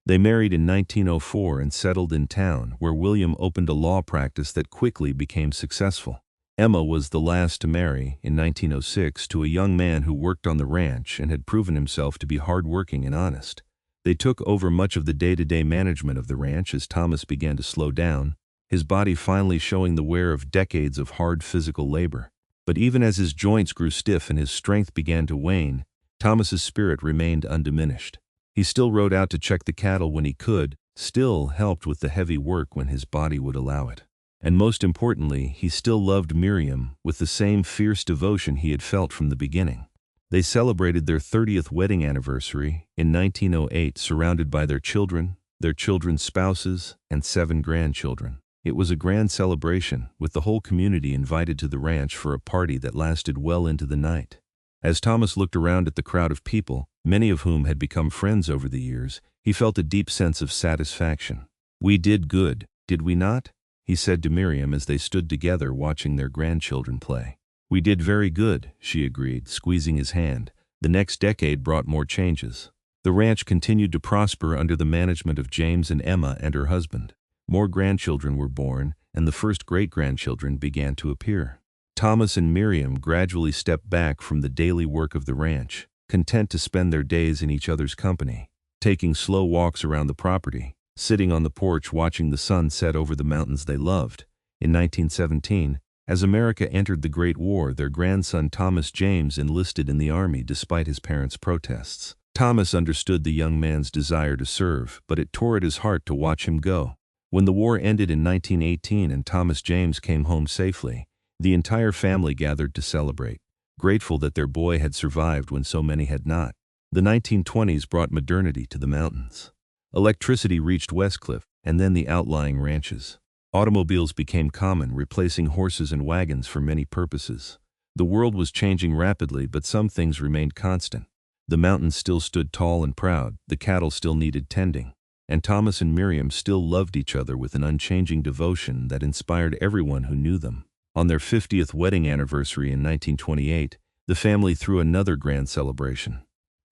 Speaker 1: They married in 1904 and settled in town, where William opened a law practice that quickly became successful. Emma was the last to marry, in 1906, to a young man who worked on the ranch and had proven himself to be hardworking and honest. They took over much of the day-to-day management of the ranch as Thomas began to slow down, his body finally showing the wear of decades of hard physical labor. But even as his joints grew stiff and his strength began to wane, Thomas's spirit remained undiminished. He still rode out to check the cattle when he could, still helped with the heavy work when his body would allow it. And most importantly, he still loved Miriam with the same fierce devotion he had felt from the beginning. They celebrated their 30th wedding anniversary in 1908, surrounded by their children, their children's spouses, and 7 grandchildren. It was a grand celebration, with the whole community invited to the ranch for a party that lasted well into the night. As Thomas looked around at the crowd of people, many of whom had become friends over the years, he felt a deep sense of satisfaction. "We did good, did we not?" he said to Miriam as they stood together watching their grandchildren play. "We did very good," she agreed, squeezing his hand. The next decade brought more changes. The ranch continued to prosper under the management of James and Emma and her husband. More grandchildren were born, and the first great-grandchildren began to appear. Thomas and Miriam gradually stepped back from the daily work of the ranch, content to spend their days in each other's company, taking slow walks around the property, sitting on the porch watching the sun set over the mountains they loved. In 1917, as America entered the Great War, their grandson Thomas James enlisted in the Army despite his parents' protests. Thomas understood the young man's desire to serve, but it tore at his heart to watch him go. When the war ended in 1918 and Thomas James came home safely, the entire family gathered to celebrate, grateful that their boy had survived when so many had not. The 1920s brought modernity to the mountains. Electricity reached Westcliff, and then the outlying ranches. Automobiles became common, replacing horses and wagons for many purposes. The world was changing rapidly, but some things remained constant. The mountains still stood tall and proud, the cattle still needed tending, and Thomas and Miriam still loved each other with an unchanging devotion that inspired everyone who knew them. On their 50th wedding anniversary in 1928, the family threw another grand celebration.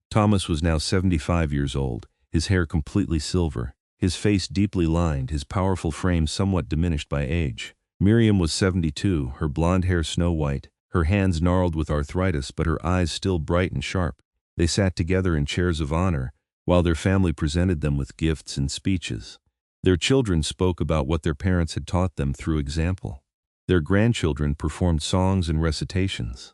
Speaker 1: Thomas was now 75 years old, his hair completely silver, his face deeply lined, his powerful frame somewhat diminished by age. Miriam was 72, her blonde hair snow-white, her hands gnarled with arthritis but her eyes still bright and sharp. They sat together in chairs of honor, while their family presented them with gifts and speeches. Their children spoke about what their parents had taught them through example. Their grandchildren performed songs and recitations.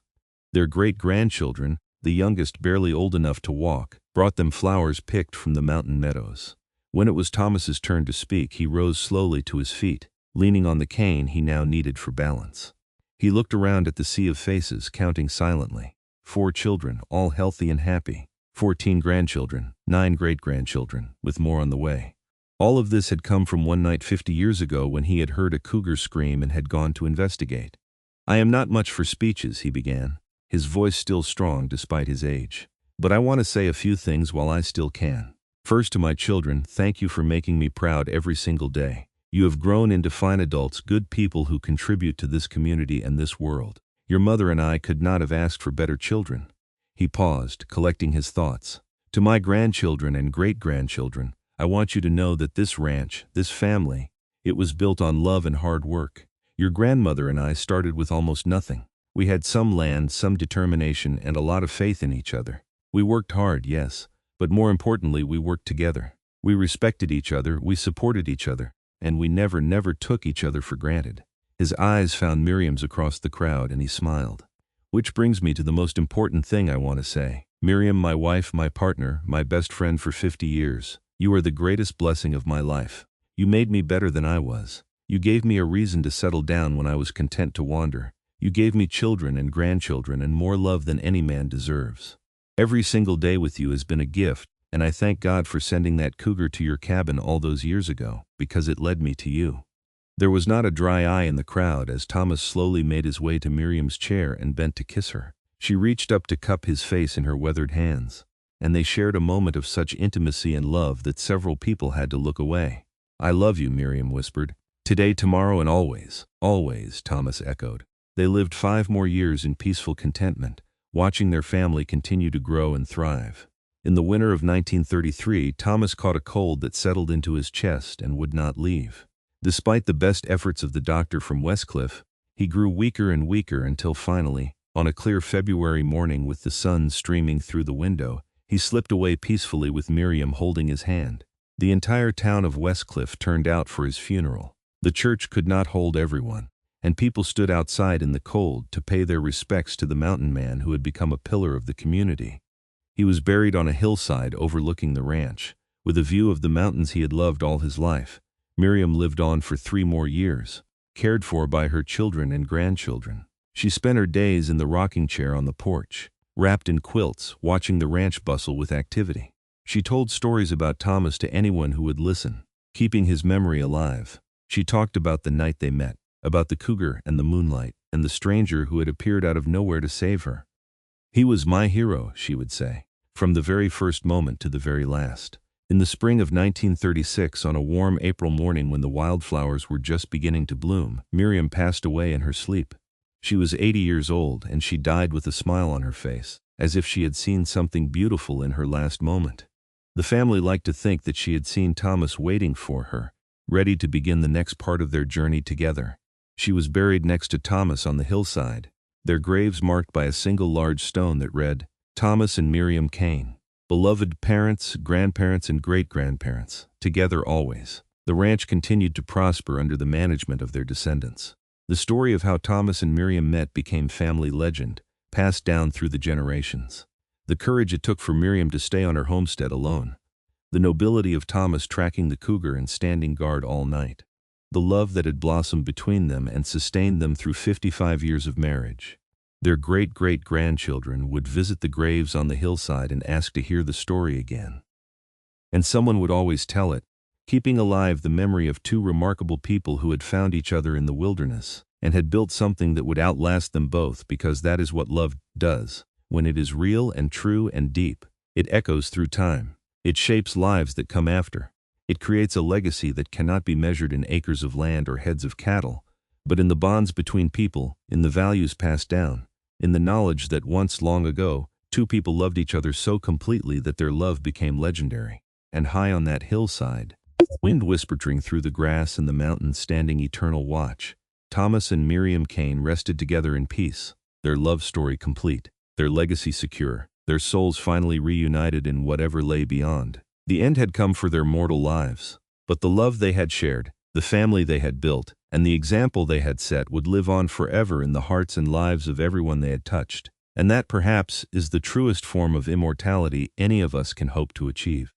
Speaker 1: Their great-grandchildren, the youngest barely old enough to walk, brought them flowers picked from the mountain meadows. When it was Thomas's turn to speak, he rose slowly to his feet, leaning on the cane he now needed for balance. He looked around at the sea of faces, counting silently. 4 children, all healthy and happy. 14 grandchildren, 9 great-grandchildren, with more on the way. All of this had come from one night 50 years ago when he had heard a cougar scream and had gone to investigate. "I am not much for speeches," he began, his voice still strong despite his age. "But I want to say a few things while I still can. First, to my children, thank you for making me proud every single day. You have grown into fine adults, good people who contribute to this community and this world. Your mother and I could not have asked for better children." He paused, collecting his thoughts. "To my grandchildren and great-grandchildren, I want you to know that this ranch, this family, it was built on love and hard work. Your grandmother and I started with almost nothing. We had some land, some determination, and a lot of faith in each other. We worked hard, yes, but more importantly, we worked together. We respected each other, we supported each other, and we never took each other for granted." His eyes found Miriam's across the crowd, and he smiled. "Which brings me to the most important thing I want to say. Miriam, my wife, my partner, my best friend for 50 years, you are the greatest blessing of my life. You made me better than I was. You gave me a reason to settle down when I was content to wander. You gave me children and grandchildren and more love than any man deserves. Every single day with you has been a gift, and I thank God for sending that cougar to your cabin all those years ago, because it led me to you." There was not a dry eye in the crowd as Thomas slowly made his way to Miriam's chair and bent to kiss her. She reached up to cup his face in her weathered hands, and they shared a moment of such intimacy and love that several people had to look away. "I love you," Miriam whispered. "Today, tomorrow, and always." "Always," Thomas echoed. They lived 5 more years in peaceful contentment, watching their family continue to grow and thrive. In the winter of 1933, Thomas caught a cold that settled into his chest and would not leave. Despite the best efforts of the doctor from Westcliff, he grew weaker and weaker until finally, on a clear February morning with the sun streaming through the window, he slipped away peacefully with Miriam holding his hand. The entire town of Westcliff turned out for his funeral. The church could not hold everyone, and people stood outside in the cold to pay their respects to the mountain man who had become a pillar of the community. He was buried on a hillside overlooking the ranch, with a view of the mountains he had loved all his life. Miriam lived on for 3 more years, cared for by her children and grandchildren. She spent her days in the rocking chair on the porch, wrapped in quilts, watching the ranch bustle with activity. She told stories about Thomas to anyone who would listen, keeping his memory alive. She talked about the night they met, about the cougar and the moonlight, and the stranger who had appeared out of nowhere to save her. "He was my hero," she would say, "from the very first moment to the very last." In the spring of 1936, on a warm April morning when the wildflowers were just beginning to bloom, Miriam passed away in her sleep. She was 80 years old, and she died with a smile on her face, as if she had seen something beautiful in her last moment. The family liked to think that she had seen Thomas waiting for her, ready to begin the next part of their journey together. She was buried next to Thomas on the hillside, their graves marked by a single large stone that read, "Thomas and Miriam Caine. Beloved parents, grandparents, and great-grandparents, together always." The ranch continued to prosper under the management of their descendants. The story of how Thomas and Miriam met became family legend, passed down through the generations. The courage it took for Miriam to stay on her homestead alone. The nobility of Thomas tracking the cougar and standing guard all night. The love that had blossomed between them and sustained them through 55 years of marriage. Their great-great-grandchildren would visit the graves on the hillside and ask to hear the story again. And someone would always tell it, keeping alive the memory of 2 remarkable people who had found each other in the wilderness, and had built something that would outlast them both, because that is what love does. when it is real and true and deep, it echoes through time. It shapes lives that come after. It creates a legacy that cannot be measured in acres of land or heads of cattle, but in the bonds between people, in the values passed down, in the knowledge that once long ago, two people loved each other so completely that their love became legendary. And high on that hillside, wind whispering through the grass and the mountains standing eternal watch, Thomas and Miriam Caine rested together in peace, their love story complete, their legacy secure, their souls finally reunited in whatever lay beyond. The end had come for their mortal lives, but the love they had shared, the family they had built, and the example they had set would live on forever in the hearts and lives of everyone they had touched. And that perhaps is the truest form of immortality any of us can hope to achieve.